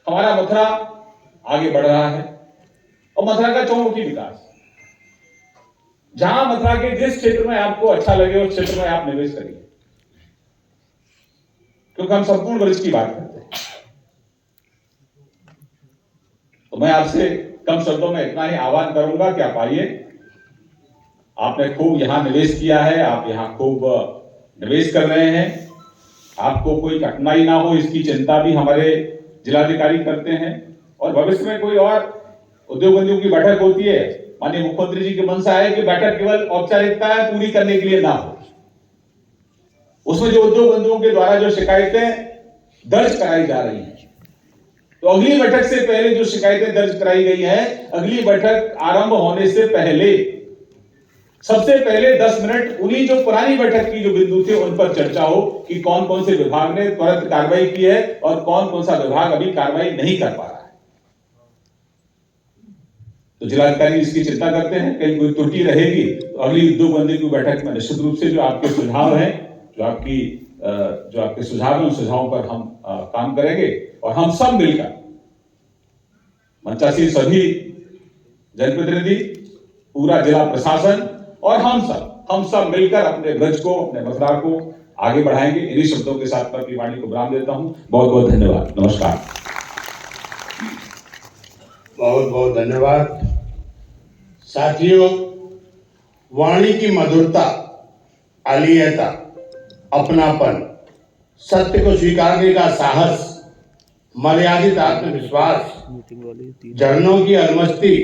Speaker 9: हमारा मथुरा आगे बढ़ रहा है और मथुरा का चौमुखी विकास, जहां मथुरा के जिस क्षेत्र में आपको अच्छा लगे उस क्षेत्र में आप निवेश करिए, क्योंकि हम संपूर्ण वरिष्ठ की बात करते हैं। तो मैं आपसे कम शब्दों में इतना ही आह्वान करूंगा कि आप आइए, आपने खूब यहां निवेश किया है, आप यहां खूब निवेश कर रहे हैं, आपको कोई कठिनाई ना हो इसकी चिंता भी हमारे जिलाधिकारी करते हैं। और भविष्य में कोई और उद्योगपतियों की बैठक होती है, माननीय मुख्यमंत्री जी की मंशा है कि बैठक केवल औपचारिकताएं पूरी करने के लिए ना हो, उसमें जो उद्योगपतियों के द्वारा जो शिकायतें दर्ज कराई जा रही हैं, तो अगली बैठक से पहले जो शिकायतें दर्ज कराई गई हैं, अगली बैठक आरंभ होने से पहले सबसे पहले 10 मिनट उन्हीं जो पुरानी बैठक की जो बिंदु थे उन पर चर्चा हो कि कौन कौन से विभाग ने त्वरित कार्रवाई की है और कौन कौन सा विभाग अभी कार्रवाई नहीं कर पा रहा है। तो जिलाधिकारी इसकी चिंता करते हैं, कहीं कोई त्रुटि रहेगी तो अगली उद्योगपति की बैठक में निश्चित रूप से जो आपके सुझाव हैं, जो आपके सुझाव हैं, उन सुझावों पर हम काम करेंगे और हम सब मिलकर मंचासीन सभी जनप्रतिनिधि, पूरा जिला प्रशासन और हम सब मिलकर अपने ब्रज को, अपने मथुरा को आगे बढ़ाएंगे। इन्हीं शब्दों के साथ मैं अपनी वाणी को विराम देता हूं। बहुत बहुत धन्यवाद। नमस्कार।
Speaker 5: बहुत बहुत धन्यवाद। साथियों, वाणी की मधुरता, अलीयता, अपनापन, सत्य को स्वीकारने का साहस, मर्यादित आत्मविश्वास, झरनों की अलमस्ती,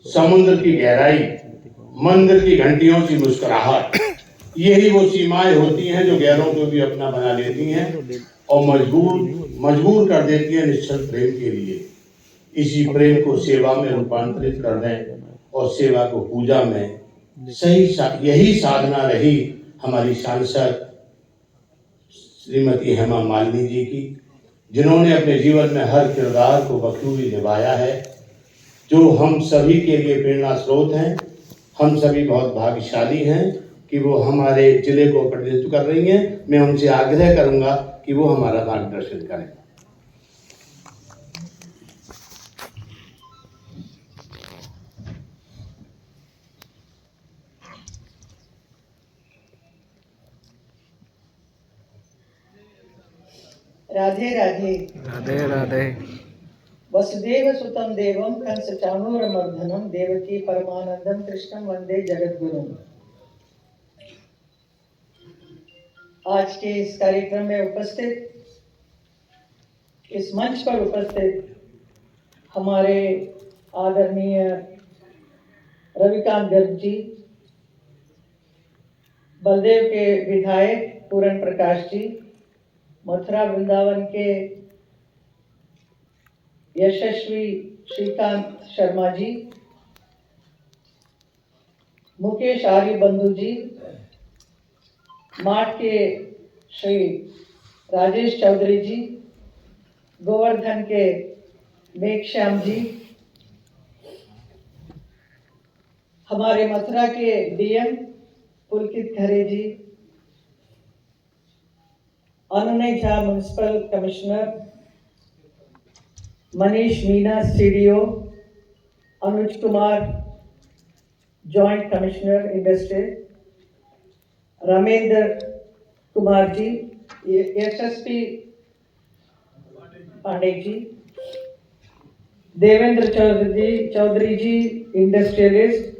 Speaker 5: समुद्र की गहराई, मंदिर की घंटियों की मुस्कुराहट, यही वो सीमाएं होती हैं जो गैरों को भी अपना बना लेती हैं और मजबूर कर देती हैं निश्चल प्रेम के लिए। इसी प्रेम को सेवा में रूपांतरित कर दें और सेवा को पूजा में यही साधना रही हमारी सांसद श्रीमती हेमा मालिनी जी की, जिन्होंने अपने जीवन में हर किरदार को बखूबी निभाया है, जो हम सभी के लिए प्रेरणा स्रोत हैं। हम सभी बहुत भाग्यशाली हैं कि वो हमारे जिले को प्रतिनिधित्व कर रही हैं। मैं उनसे आग्रह करूंगा कि वो हमारा मार्गदर्शन करें।
Speaker 11: राधे राधे।
Speaker 1: राधे राधे।
Speaker 11: वसुदेव सुतं देवं कंस चाणूरमर्दनं देवकी परमानंदं कृष्णं वंदे जगद्गुरुं। आज के इस कार्यक्रम में उपस्थित, इस मंच पर उपस्थित हमारे आदरणीय रविकांत गर्ग जी, बलदेव के विधायक पूरण प्रकाश जी, मथुरा वृंदावन के यशस्वी श्रीकांत शर्मा जी, मुकेश आर्य बंधु जी, माठ के श्री राजेश चौधरी जी, गोवर्धन के मेघश्याम जी, हमारे मथुरा के डीएम पुलकित Khare ji, Anunay Jha municipal commissioner, Manish Meena CDO, Anuj Kumar joint commissioner industry, Ramendra Kumar ji, Yashasvi Pandey ji, Devendra Chaudhary ji industrialist,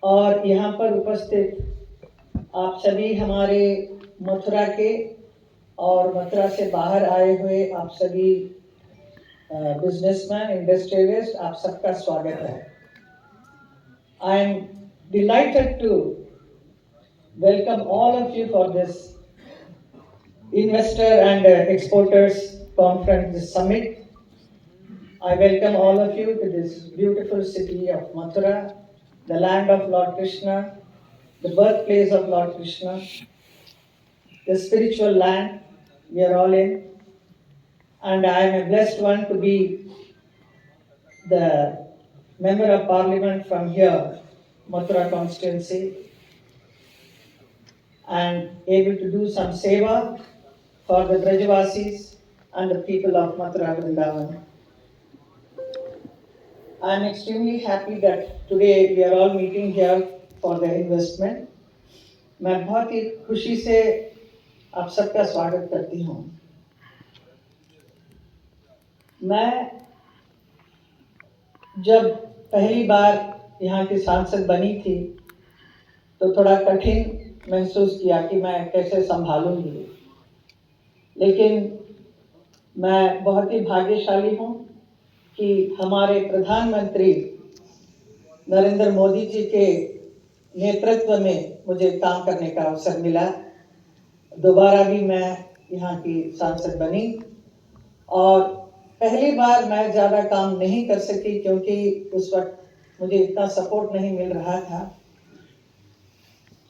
Speaker 11: और यहाँ पर उपस्थित आप सभी हमारे मथुरा के और मथुरा से बाहर आए हुए आप सभी बिजनेसमैन, इंडस्ट्रियलिस्ट, आप सबका स्वागत है। I am delighted to welcome all of you for this investor and exporters conference, this summit. I welcome all of you to this beautiful city of Mathura, the land of Lord Krishna, the birthplace of Lord Krishna, the spiritual land we are all in. And I am a blessed one to be the member of parliament from here, Mathura constituency, and able to do some seva for the Brajavasis and the people of Mathura Vrindavan. I am extremely happy that today we are all meeting here for the investment. मैं बहुत ही खुशी से आप सबका स्वागत करती हूँ। मैं जब पहली बार यहाँ की सांसद बनी थी तो थोड़ा कठिन महसूस किया कि मैं कैसे संभालूंगी, लेकिन मैं बहुत ही भाग्यशाली हूँ कि हमारे प्रधानमंत्री नरेंद्र मोदी जी के नेतृत्व में मुझे काम करने का अवसर मिला। दोबारा भी मैं यहाँ की सांसद बनी और पहली बार मैं ज़्यादा काम नहीं कर सकी क्योंकि उस वक्त मुझे इतना सपोर्ट नहीं मिल रहा था,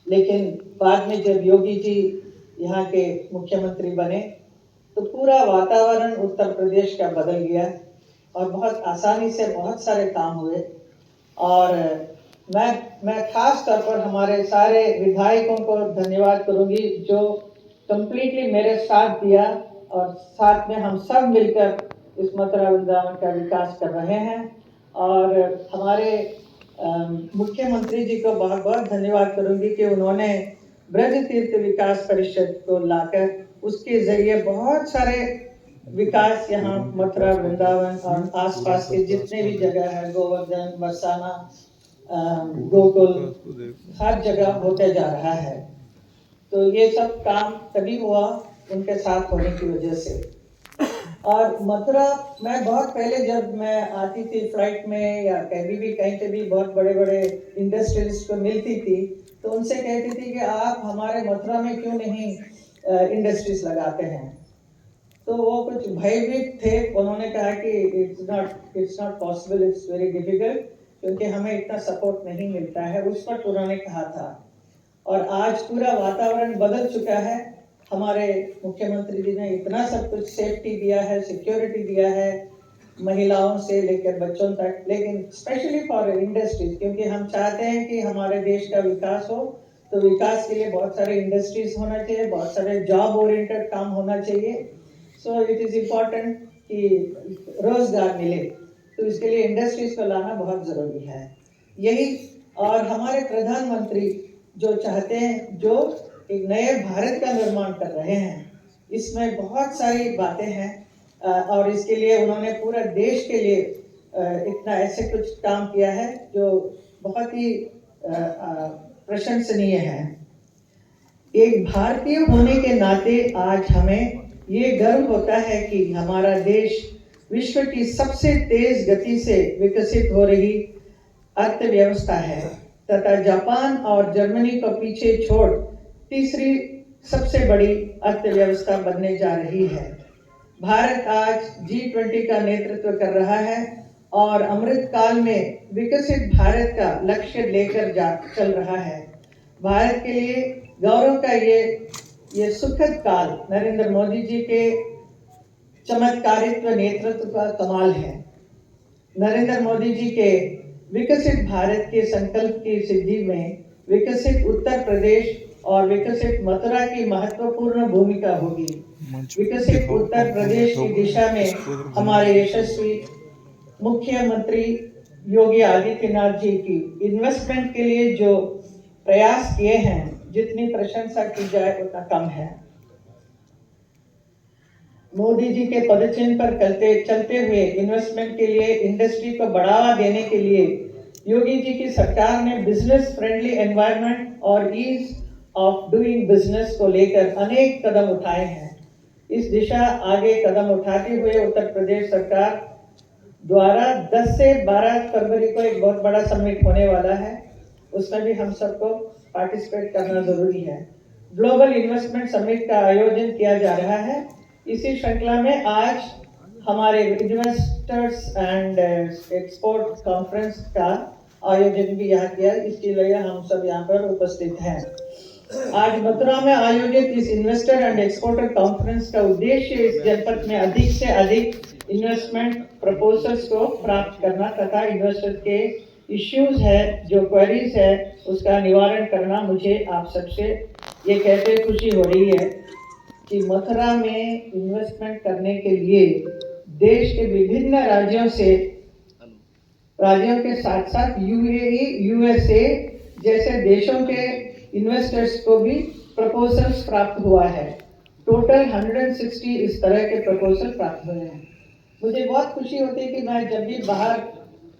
Speaker 11: लेकिन बाद में जब योगी जी यहाँ के मुख्यमंत्री बने तो पूरा वातावरण उत्तर प्रदेश का बदल गया और बहुत आसानी से बहुत सारे काम हुए। और मैं खास तौर पर हमारे सारे विधायकों को धन्यवाद करूंगी जो कंप्लीटली मेरे साथ दिया और साथ में हम सब मिलकर इस मथुरा वृंदावन का विकास कर रहे हैं। और हमारे मुख्यमंत्री जी को बहुत बहुत धन्यवाद करूंगी कि उन्होंने ब्रज तीर्थ विकास परिषद को लाकर उसके जरिए बहुत सारे विकास यहाँ मथुरा वृंदावन और आसपास के जितने भी जगह है, गोवर्धन, बरसाना, गोकुल, हर जगह होते जा रहा है। तो ये सब काम तभी हुआ उनके साथ होने की वजह से। और मथुरा मैं बहुत पहले जब मैं आती थी फ्लाइट में या कहीं पे भी बहुत बड़े बड़े इंडस्ट्रियलिस्ट को मिलती थी तो उनसे कहती थी कि आप हमारे मथुरा में क्यों नहीं इंडस्ट्रीज लगाते हैं। तो वो कुछ भयभीत थे। उन्होंने कहा कि it's not possible, it's very difficult, क्योंकि हमें इतना सपोर्ट नहीं मिलता है, उस वक्त उन्होंने कहा था। और आज पूरा वातावरण बदल चुका है। हमारे मुख्यमंत्री जी ने इतना सब कुछ सेफ्टी दिया है, सिक्योरिटी दिया है, महिलाओं से लेकर बच्चों तक, लेकिन स्पेशली फॉर इंडस्ट्रीज, क्योंकि हम चाहते हैं कि हमारे देश का विकास हो तो विकास के लिए बहुत सारे इंडस्ट्रीज होना चाहिए, बहुत सारे जॉब ओरिएंटेड काम होना चाहिए। सो इट इज़ इम्पॉर्टेंट कि रोजगार मिले, तो इसके लिए इंडस्ट्रीज को लाना बहुत ज़रूरी है। यही और हमारे प्रधानमंत्री जो चाहते हैं, जो एक नए भारत का निर्माण कर रहे हैं, इसमें बहुत सारी बातें हैं और इसके लिए उन्होंने पूरा देश के लिए इतना ऐसे कुछ काम किया है जो बहुत ही प्रशंसनीय है। एक भारतीय होने के नाते आज हमें ये गर्व होता है कि हमारा देश विश्व की सबसे तेज गति से विकसित हो रही अर्थव्यवस्था है तथा जापान और जर्मनी को पीछे छोड़ तीसरी सबसे बड़ी अर्थव्यवस्था बनने जा रही है। भारत आज G20 का नेतृत्व कर रहा है और अमृत काल में विकसित भारत का लक्ष्य लेकर चल रहा है। भारत के लिए गौरव का ये सुखद काल नरेंद्र मोदी जी के चमत्कारित्व नेतृत्व का कमाल है। नरेंद्र मोदी जी के विकसित भारत के संकल्प की सिद्धि में विकसित उत्तर प्रदेश और विकसित मथुरा की महत्वपूर्ण भूमिका होगी। विकसित उत्तर प्रदेश की दिशा में हमारे यशस्वी मुख्यमंत्री योगी आदित्यनाथ जी की इन्वेस्टमेंट के लिए जो प्रयास किए हैं, जितनी प्रशंसा की जाए उतना कम है। मोदी जी के पदचिन्ह पर चलते हुए इन्वेस्टमेंट के लिए, इंडस्ट्री को बढ़ावा देने के लिए योगी जी की सरकार ने बिजनेस फ्रेंडली एनवायरनमेंट और ईज ऑफ डूइंग बिजनेस को लेकर अनेक कदम उठाए हैं। इस दिशा आगे कदम उठाते हुए उत्तर प्रदेश सरकार द्वारा 10 से 12 फरवरी को एक बहुत बड़ा समिट होने वाला है, उसमें भी हम सबको पार्टिसिपेट करना जरूरी है। ग्लोबल इन्वेस्टमेंट समिट का आयोजन किया जा रहा है। इसी श्रृंखला में आज हमारे इन्वेस्टर्स एंड एक्सपोर्ट कॉन्फ्रेंस का आयोजन भी यहाँ किया, इसके लिए हम सब यहाँ पर उपस्थित हैं। आज मथुरा में आयोजित इस इन्वेस्टर एंड एक्सपोर्टर कॉन्फ्रेंस का उद्देश्य इस जनपद में अधिक से अधिक इन्वेस्टमेंट प्रपोजल्स को प्राप्त करना तथा इन्वेस्टर के इश्यूज है, जो क्वेरीज है, उसका निवारण करना। मुझे आप सबसे ये कहते खुशी हो रही है कि मथुरा में इन्वेस्टमेंट करने के लिए देश के विभिन्न राज्यों के साथ साथ यूएई, यूएसए जैसे देशों के इन्वेस्टर्स को भी प्रपोजल्स प्राप्त हुआ है। टोटल 160 इस तरह के प्रपोजल प्राप्त हुए हैं। मुझे बहुत खुशी होती है कि मैं जब भी बाहर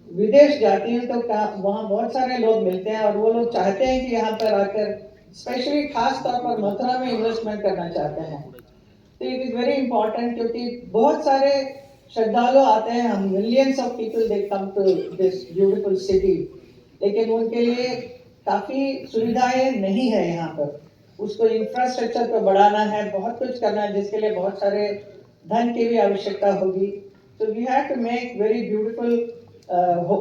Speaker 11: विदेश जाती हूँ तो वहाँ बहुत सारे लोग मिलते हैं और वो लोग चाहते हैं कि यहाँ पर आकर स्पेशली खास तौर पर मथुरा में इन्वेस्टमेंट करना चाहते हैं। तो इट इज़ वेरी इंपॉर्टेंट क्योंकि बहुत सारे श्रद्धालु आते हैं, हम millions of people they come to this beautiful city, लेकिन उनके लिए काफ़ी सुविधाएं नहीं है यहाँ पर। उसको इंफ्रास्ट्रक्चर को बढ़ाना है, बहुत कुछ करना है, जिसके लिए बहुत सारे धन की भी आवश्यकता होगी। तो we have to make very beautiful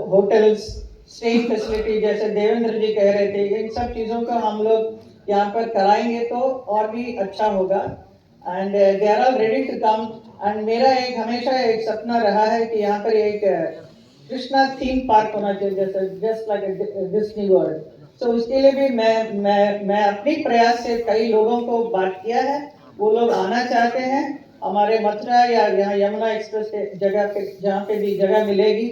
Speaker 11: hotels, staying facility, जैसे देवेंद्र जी कह रहे थे, इन सब चीज़ों को हम लोग यहाँ पर कराएंगे तो और भी अच्छा होगा। And they are all ready to come. And मेरा हमेशा एक सपना रहा है कि यहाँ पर एक कृष्णा थीम पार्क होना चाहिए, जैसे जस्ट लाइक डिज्नी वर्ल्ड। तो उसके लिए भी मैं अपनी प्रयास से कई लोगों को बात किया है, वो लोग आना चाहते हैं। हमारे मथुरा या यहाँ यमुना एक्सप्रेस के जगह पे, जहाँ पे भी जगह मिलेगी,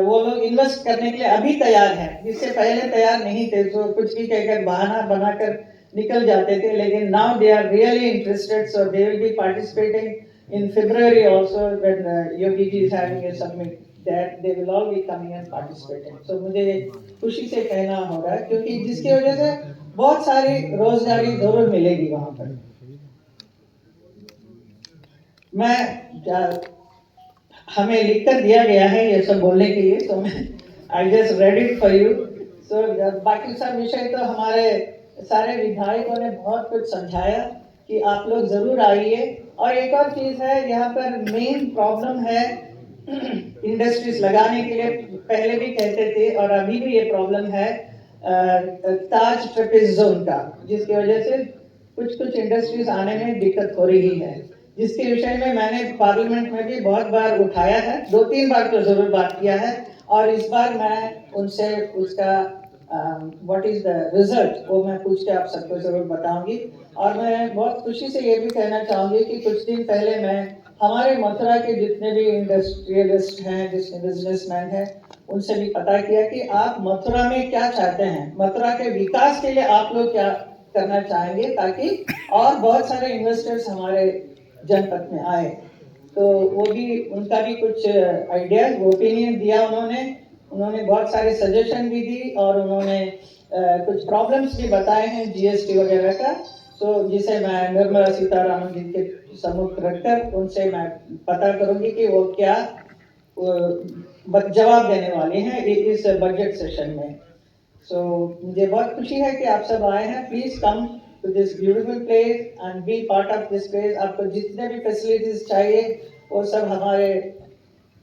Speaker 11: वो लोग इन्वेस्ट करने के लिए अभी तैयार हैं, जिससे पहले तैयार नहीं थे, तो कुछ भी कहकर बहाना बनाकर निकल जाते थे। लेकिन now they are really interested, so they will be participating in February also when Yogi ji is having a summit, that they will all be coming and participating. So मुझे खुशी से कहना हो रहा है क्योंकि जिसकी वजह से बहुत सारी रोजगारी जरूर मिलेगी वहाँ पर। हमें लिखकर दिया गया है ये सब बोलने के लिए, तो मैं I just read it for you. So बाकी सब विषय तो हमारे सारे विधायकों ने बहुत कुछ समझाया कि आप लोग जरूर आइए। और एक और चीज़ है, यहाँ पर मेन प्रॉब्लम है इंडस्ट्रीज लगाने के लिए, पहले भी कहते थे और अभी भी ये प्रॉब्लम है ताज ट्रेपेज जोन का, जिसकी वजह से कुछ इंडस्ट्रीज आने में दिक्कत हो रही है, जिसके विषय में मैंने पार्लियामेंट में भी बहुत बार उठाया है, 2-3 बार तो जरूर बात किया है। और इस बार मैं उनसे उसका व्हाट इज द रिजल्ट वो मैं पूछ के आप सबको जरूर बताऊंगी। और मैं बहुत खुशी से ये भी कहना चाहूँगी कि कुछ दिन पहले मैं हमारे मथुरा के जितने भी इंडस्ट्रियलिस्ट हैं, जितने बिजनेसमैन हैं, उनसे भी पता किया कि आप मथुरा में क्या चाहते हैं, मथुरा के विकास के लिए आप लोग क्या करना चाहेंगे, ताकि और बहुत सारे इन्वेस्टर्स हमारे जनपद में आए। तो वो भी, उनका भी कुछ आइडियाज, ओपिनियन दिया उन्होंने बहुत सारे सजेशन भी दी और उन्होंने कुछ प्रॉब्लम्स भी बताए हैं जीएसटी वगैरह का। तो जिसे मैं निर्मला सीतारामन जी के सम्मुख रखकर उनसे मैं पता करूंगी कि वो क्या जवाब देने वाले हैं इस बजट सेशन में। सो मुझे बहुत खुशी है कि आप सब आए हैं। Please come to this beautiful place and be part of this place. आपको जितने भी फैसिलिटीज चाहिए वो सब हमारे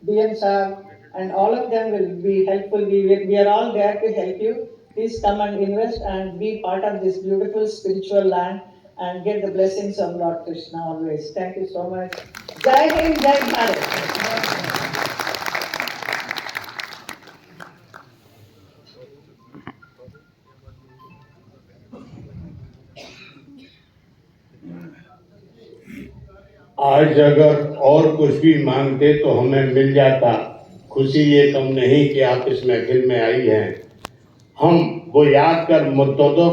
Speaker 11: डीएम साहब and all of them will be helpful. We are all there to help you. Please come and invest and be part of this beautiful spiritual land and get the blessings of Lord Krishna always. Thank you so much. Jai Hind, Jai Bharat.
Speaker 5: आज अगर और कुछ भी मांगते तो हमें मिल जाता। खुशी ये कम नहीं कि आप इस महफिल में आई हैं। हम वो याद कर मुद्दों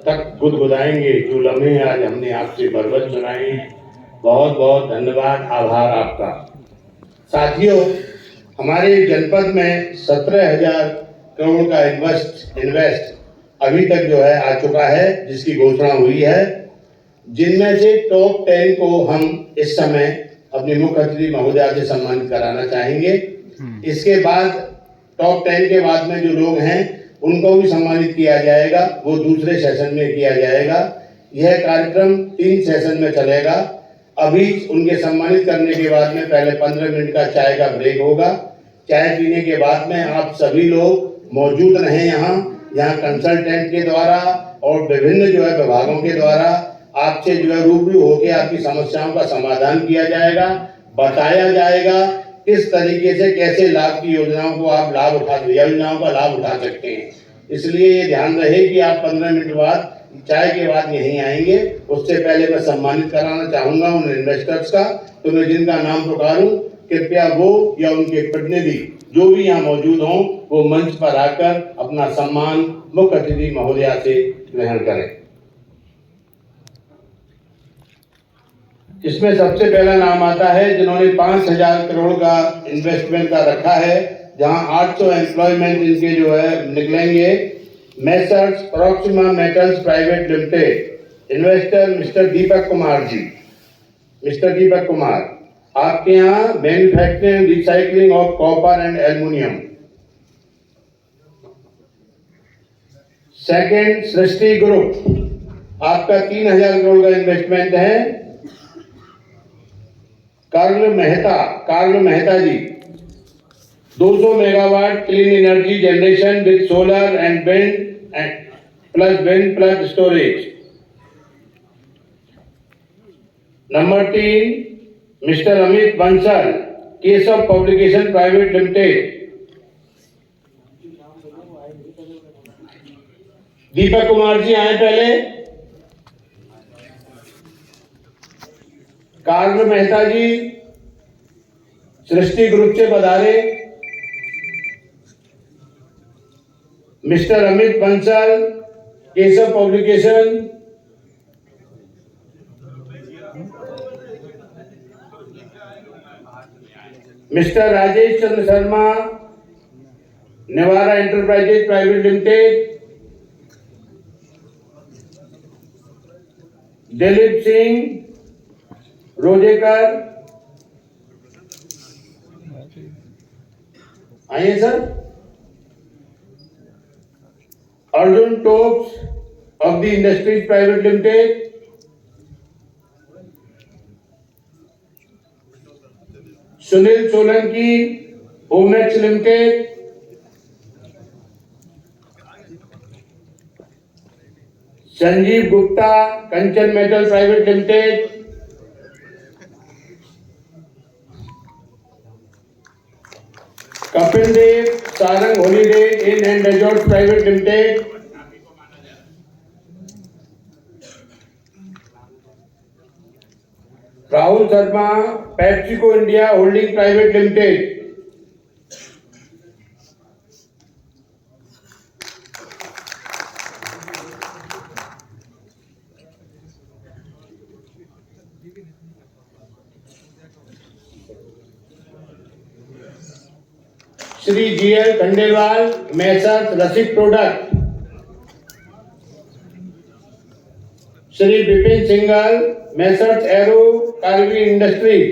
Speaker 5: तक गुदगुदाएंगे जो लम्हे आज हमने आपसे बरबस सुनाए हैं। बहुत बहुत धन्यवाद, आभार आपका। साथियों, हमारे जनपद में 17,000 करोड़ का इन्वेस्ट अभी तक जो है आ चुका है, जिसकी घोषणा हुई है, जिनमें से टॉप 10 को हम इस समय अपने मुख्यमंत्री महोदया से सम्मानित कराना चाहेंगे। इसके बाद टॉप 10 के बाद में जो लोग हैं उनको भी सम्मानित किया जाएगा, वो दूसरे सेशन में किया जाएगा। यह कार्यक्रम 3 सेशन में चलेगा। अभी उनके सम्मानित करने के बाद में पहले 15 मिनट का चाय का ब्रेक होगा। चाय पीने के बाद में आप सभी लोग मौजूद रहें यहाँ कंसल्टेंट के द्वारा और विभिन्न जो है विभागों के द्वारा आपसे जो है रूबरू होकर आपकी समस्याओं का समाधान किया जाएगा। बताया जाएगा किस तरीके से कैसे लाभ की योजनाओं का लाभ उठा सकते हैं। इसलिए ये ध्यान रहे कि आप 15 मिनट बाद चाय के बाद यहीं आएंगे। उससे पहले मैं सम्मानित कराना चाहूंगा उन इन्वेस्टर्स का। तो मैं जिनका नाम पुकारूं, कृपया वो या उनके प्रतिनिधि जो भी यहाँ मौजूद हों वो मंच पर आकर अपना सम्मान मुख्य अतिथि महोदया से ग्रहण करें। इसमें सबसे पहला नाम आता है जिन्होंने 5,000 करोड़ का इन्वेस्टमेंट का रखा है, जहां 800 एम्प्लॉयमेंट इनके जो है निकलेंगे। Messrs Proxima metals private limited, investor mister Deepak Kumar ji. Mister Deepak Kumar, आपके यहाँ manufacturing recycling of copper and aluminium. Second, Srishti group, आपका 3,000 करोड़ का इन्वेस्टमेंट है। Karl Mehta ji, 200 megawatt clean energy generation with solar and wind plus storage. Number 3, mister Amit Bansal, Keshav publication private limited. Deepak Kumar ji आए पहले। कार्ल मेहता जी सृष्टि ग्रुप से पधारे। Mister Amit Bansal, Keshav publication. Mister Rajesh Chandra Sharma, Nevara enterprises private limited. Dilip Singh Rojekar, आइए sir. Arjun tops of the industries private limited. Sunil Solanki, Omaxe limited. Sanjeev Gupta, Kanchan metal private limited. Kapil Dev, Sarang holiday inn and resort private limited. Rahul Sharma, PepsiCo India holding private limited. Shri GL Khandelwal, Messrs Rasik product. Shri Vipin Singhal, Messrs Aero Karvi industries.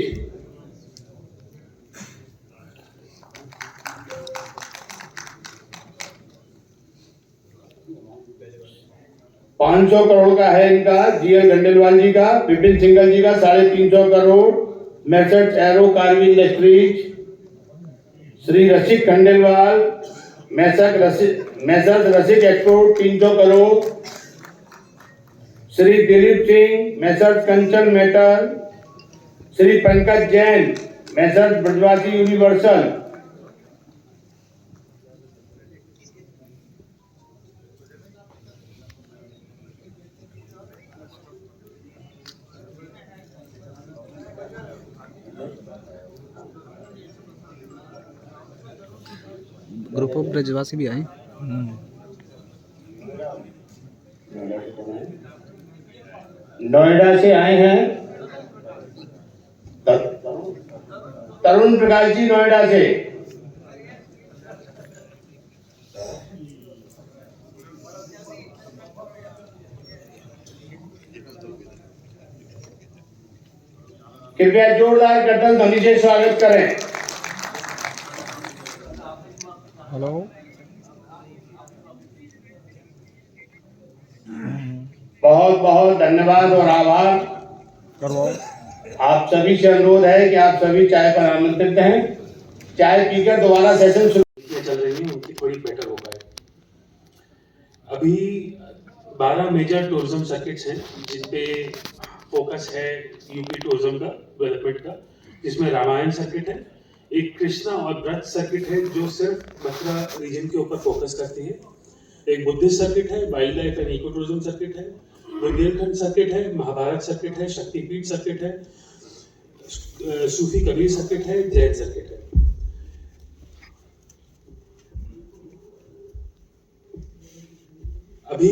Speaker 5: ₹500 crore का है इनका, जीएल खंडेलवाल जी का। विपिन सिंघल जी का 350 crore, Messrs Aero Karvi industries. Shri Rasik Khandelwal, Messrs Rasik export 300 crore. Shri Dilip Singh, Messrs Kanchan metal. Shri Pankaj Jain, Messrs Brajwasi universal.
Speaker 1: Group of Brajwasi भी आए।
Speaker 5: नोएडा से आए हैं तरुण प्रकाश जी, नोएडा से। कृपया जोरदार कर्तन ध्वनि से स्वागत करें।
Speaker 4: हेलो।
Speaker 5: बहुत बहुत धन्यवाद और आभार। आप सभी से अनुरोध है कि आप सभी चाय पर आमंत्रित हैं। चाय पीकर दोबारा सेशन शुरू
Speaker 12: चल रही है, उनकी थोड़ी बेटर हो पाए। अभी 12 मेजर टूरिज्म सर्किट्स हैं जिन पे फोकस है यूपी टूरिज्म का, डेवलपमेंट का। जिसमें रामायण सर्किट है, एक कृष्णा और व्रत सर्किट है जो सिर्फ मथुरा रीजन के ऊपर फोकस करती है, एक बुद्धिस्ट सर्किट है, wildlife and eco tourism circuit है, बुंदेलखंड सर्किट है, महाभारत सर्किट है, शक्तिपीठ सर्किट है, सूफी कबीर सर्किट है, जैन सर्किट है। अभी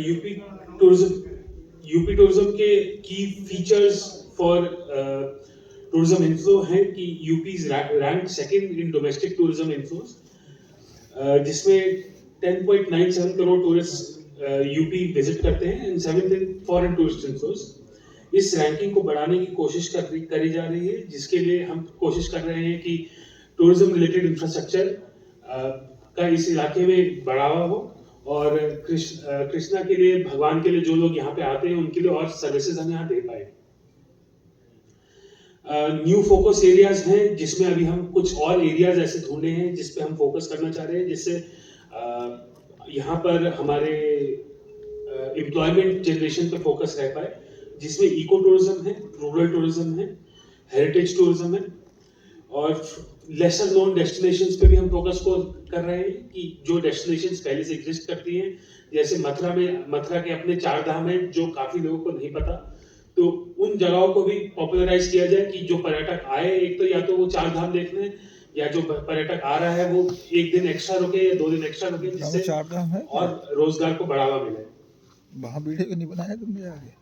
Speaker 12: यूपी टूरिज्म के की फीचर्स फॉर टूरिज्म इन्फ्लो है कि UP rank second in domestic tourism inflows, जिसमें 10.97 करोड़ टूरिस्ट यूपी विजिट करते हैं and 7th in foreign tourist inflows. इस रैंकिंग को बढ़ाने की कोशिश करी जा रही है, जिसके लिए हम कोशिश कर रहे हैं कि टूरिज्म रिलेटेड इंफ्रास्ट्रक्चर का इस इलाके में बढ़ावा हो और कृष्णा के लिए, भगवान के लिए जो लोग यहाँ पे आते हैं उनके लिए और सर्विसेज हम यहाँ दे पाए। न्यू फोकस एरियाज हैं जिसमें अभी हम कुछ और एरियाज ऐसे ढूंढे हैं जिस पे हम फोकस करना चाह रहे हैं, जिससे यहाँ पर हमारे एम्प्लॉयमेंट जनरेशन पे फोकस रह पाए, जिसमें इको टूरिज्म है, रूरल टूरिज्म है, हेरिटेज टूरिज्म है और लेसर नोन डेस्टिनेशंस पे भी हम फोकस को कर रहे हैं कि जो डेस्टिनेशंस पहले से एग्जिस्ट करती हैं, जैसे मथुरा के अपने 4 धाम हैं जो काफी लोगों को नहीं पता, तो उन जगहों को भी पॉपुलराइज किया जाए कि जो पर्यटक आए, एक तो या तो वो 4 धाम देखने, या जो पर्यटक आ रहा है वो 1 दिन एक्स्ट्रा रुके या 2 दिन एक्स्ट्रा रुके, जिससे
Speaker 13: 4 धाम है
Speaker 12: और रोजगार को बढ़ावा मिले।
Speaker 13: वहाँ वीडियो नहीं बनाया तुमने आगे?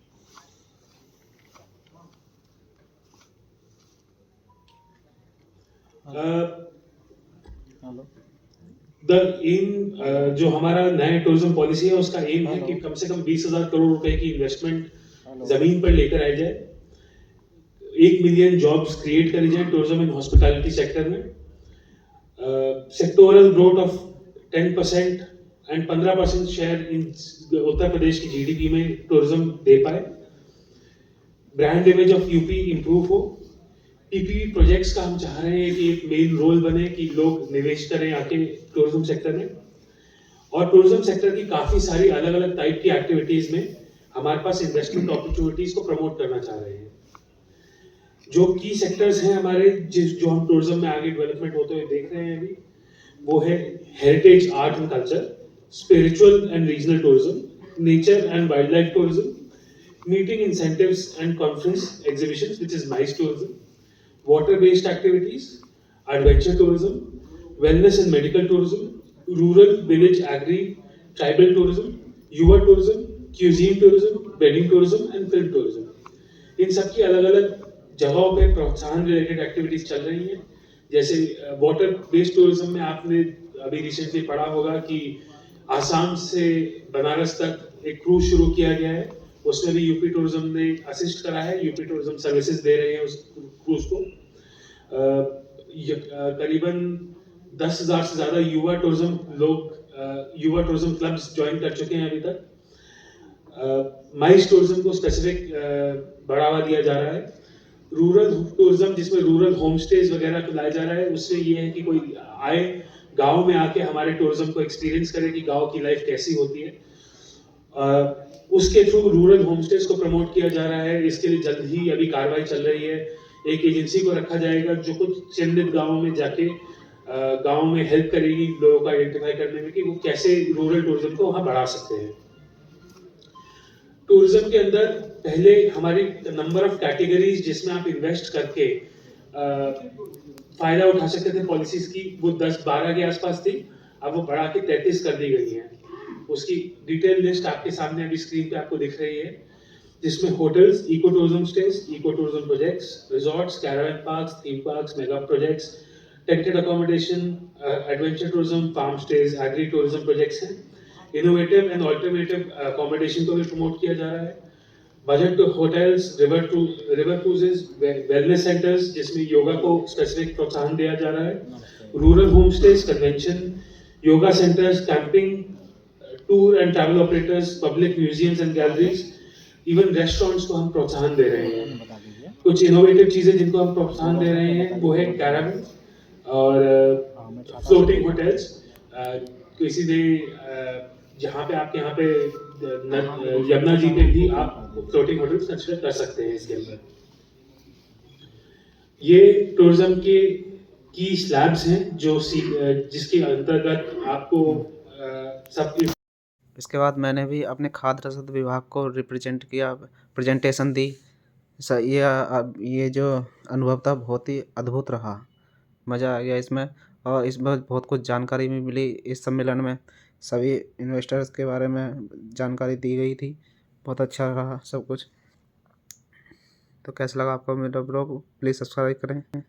Speaker 12: द एम जो हमारा नया टूरिज्म पॉलिसी है उसका एम है कि कम से कम 20,000 करोड़ रुपए की इन्वेस्टमेंट जमीन पर लेकर आई जाए, 1 मिलियन जॉब्स क्रिएट करी जाए टूरिज्म एंड हॉस्पिटैलिटी सेक्टर में, sectoral growth of 10% and 15% share in Uttar Pradesh की जीडीपी में टूरिज्म दे पाए, brand image of UP improve हो, पीपीपी प्रोजेक्ट्स का हम चाह रहे हैं कि एक मेन रोल बने कि लोग निवेश करें आके टूरिज्म सेक्टर में, और टूरिज्म सेक्टर की काफी सारी अलग अलग टाइप की एक्टिविटीज में हमारे पास इन्वेस्टमेंट अपॉर्चुनिटीज को प्रमोट करना चाह रहे हैं। जो की सेक्टर्स हैं हमारे जो हम टूरिज्म में आगे डेवलपमेंट होते हुए देख रहे हैं अभी, वो है heritage art and culture, spiritual and regional tourism, nature and wild life tourism, meeting incentives and conference exhibitions which is nice tourism, water-based activities, adventure tourism, wellness and medical tourism, rural, village, agri, tribal tourism, युवा tourism, cuisine tourism, wedding tourism and film tourism। इन सब की अलग अलग जगहों पे प्रोत्साहन रिलेटेड एक्टिविटीज चल रही हैं। जैसे वाटर बेस्ड टूरिज्म में आपने अभी रिसेंटली पढ़ा होगा कि आसाम से बनारस तक एक क्रूज शुरू किया गया है, उसमें भी यूपी टूरिज्म ने असिस्ट करा है, यूपी टूरिज्म सर्विसेज दे रहे हैं उस क्रूज को। करीबन 10,000 से ज्यादा युवा टूरिज्म क्लब्स ज्वाइन कर चुके हैं अभी तक। माइस टूरिज्म को स्पेसिफिक बढ़ावा दिया जा रहा है। रूरल टूरिज्म जिसमें रूरल होम स्टेज वगैरह को लाया जा रहा है, उससे ये है कि कोई आए गांव में आके हमारे टूरिज्म को एक्सपीरियंस करे कि गांव की लाइफ कैसी होती है। उसके थ्रू रूरल होम स्टेज को प्रमोट किया जा रहा है। इसके लिए जल्द ही अभी कार्रवाई चल रही है, एक एजेंसी को रखा जाएगा जो कुछ चिन्हित गांवों में जाके गांव में हेल्प करेगी लोगों को आइडेंटिफाई करने में कि वो कैसे रूरल टूरिज्म को वहां बढ़ा सकते हैं। टूरिज्म के अंदर पहले हमारी नंबर ऑफ कैटेगरीज जिसमें आप इन्वेस्ट करके फायदा उठा सकते थे पॉलिसीज की, वो 10-12 के आसपास थी, अब वो बढ़ा के 33 कर दी गई है। उसकी डिटेल लिस्ट आपके सामने अभी स्क्रीन पे आपको दिख रही है, जिसमें hotels, eco tourism stays, eco tourism projects, resorts, caravan parks, theme parks, mega projects, tented accommodation, adventure tourism, farm stays, agri tourism projects हैं। इनोवेटिव एंड ऑल्टरनेटिव अकोमोडेशन को भी प्रमोट किया जा रहा है। Budget to hotels, river cruises, wellness centres जिसमें योगा को स्पेसिफिक प्रोत्साहन दिया जा रहा है। Rural home stays, convention, yoga centres, camping, tour and travel operators, public museums and galleries, even restaurants को हम प्रोत्साहन दे रहे हैं। कुछ इनोवेटिव चीजें जिनको हम प्रोत्साहन दे रहे हैं वो है कैरावैन और फ्लोटिंग होटल्स। किसी ने जहाँ पे आपके यहाँ पे यमुना जी पे भी आप फ्लोटिंग होटल्स कंसिडर कर सकते हैं इसके अंदर। ये टूरिज्म के की स्लैब्स हैं जिसके अंतर्गत आपको सब
Speaker 1: इसके बाद मैंने भी अपने खाद्य रसद विभाग को रिप्रेजेंट किया, प्रेजेंटेशन दी। ये जो अनुभव था बहुत ही अद्भुत रहा, मज़ा आ गया इसमें। और इसमें बहुत कुछ जानकारी भी मिली। इस सम्मेलन में सभी इन्वेस्टर्स के बारे में जानकारी दी गई थी। बहुत अच्छा रहा सब कुछ। तो कैसा लगा आपको मेरा ब्लॉग? प्लीज़ सब्सक्राइब करें।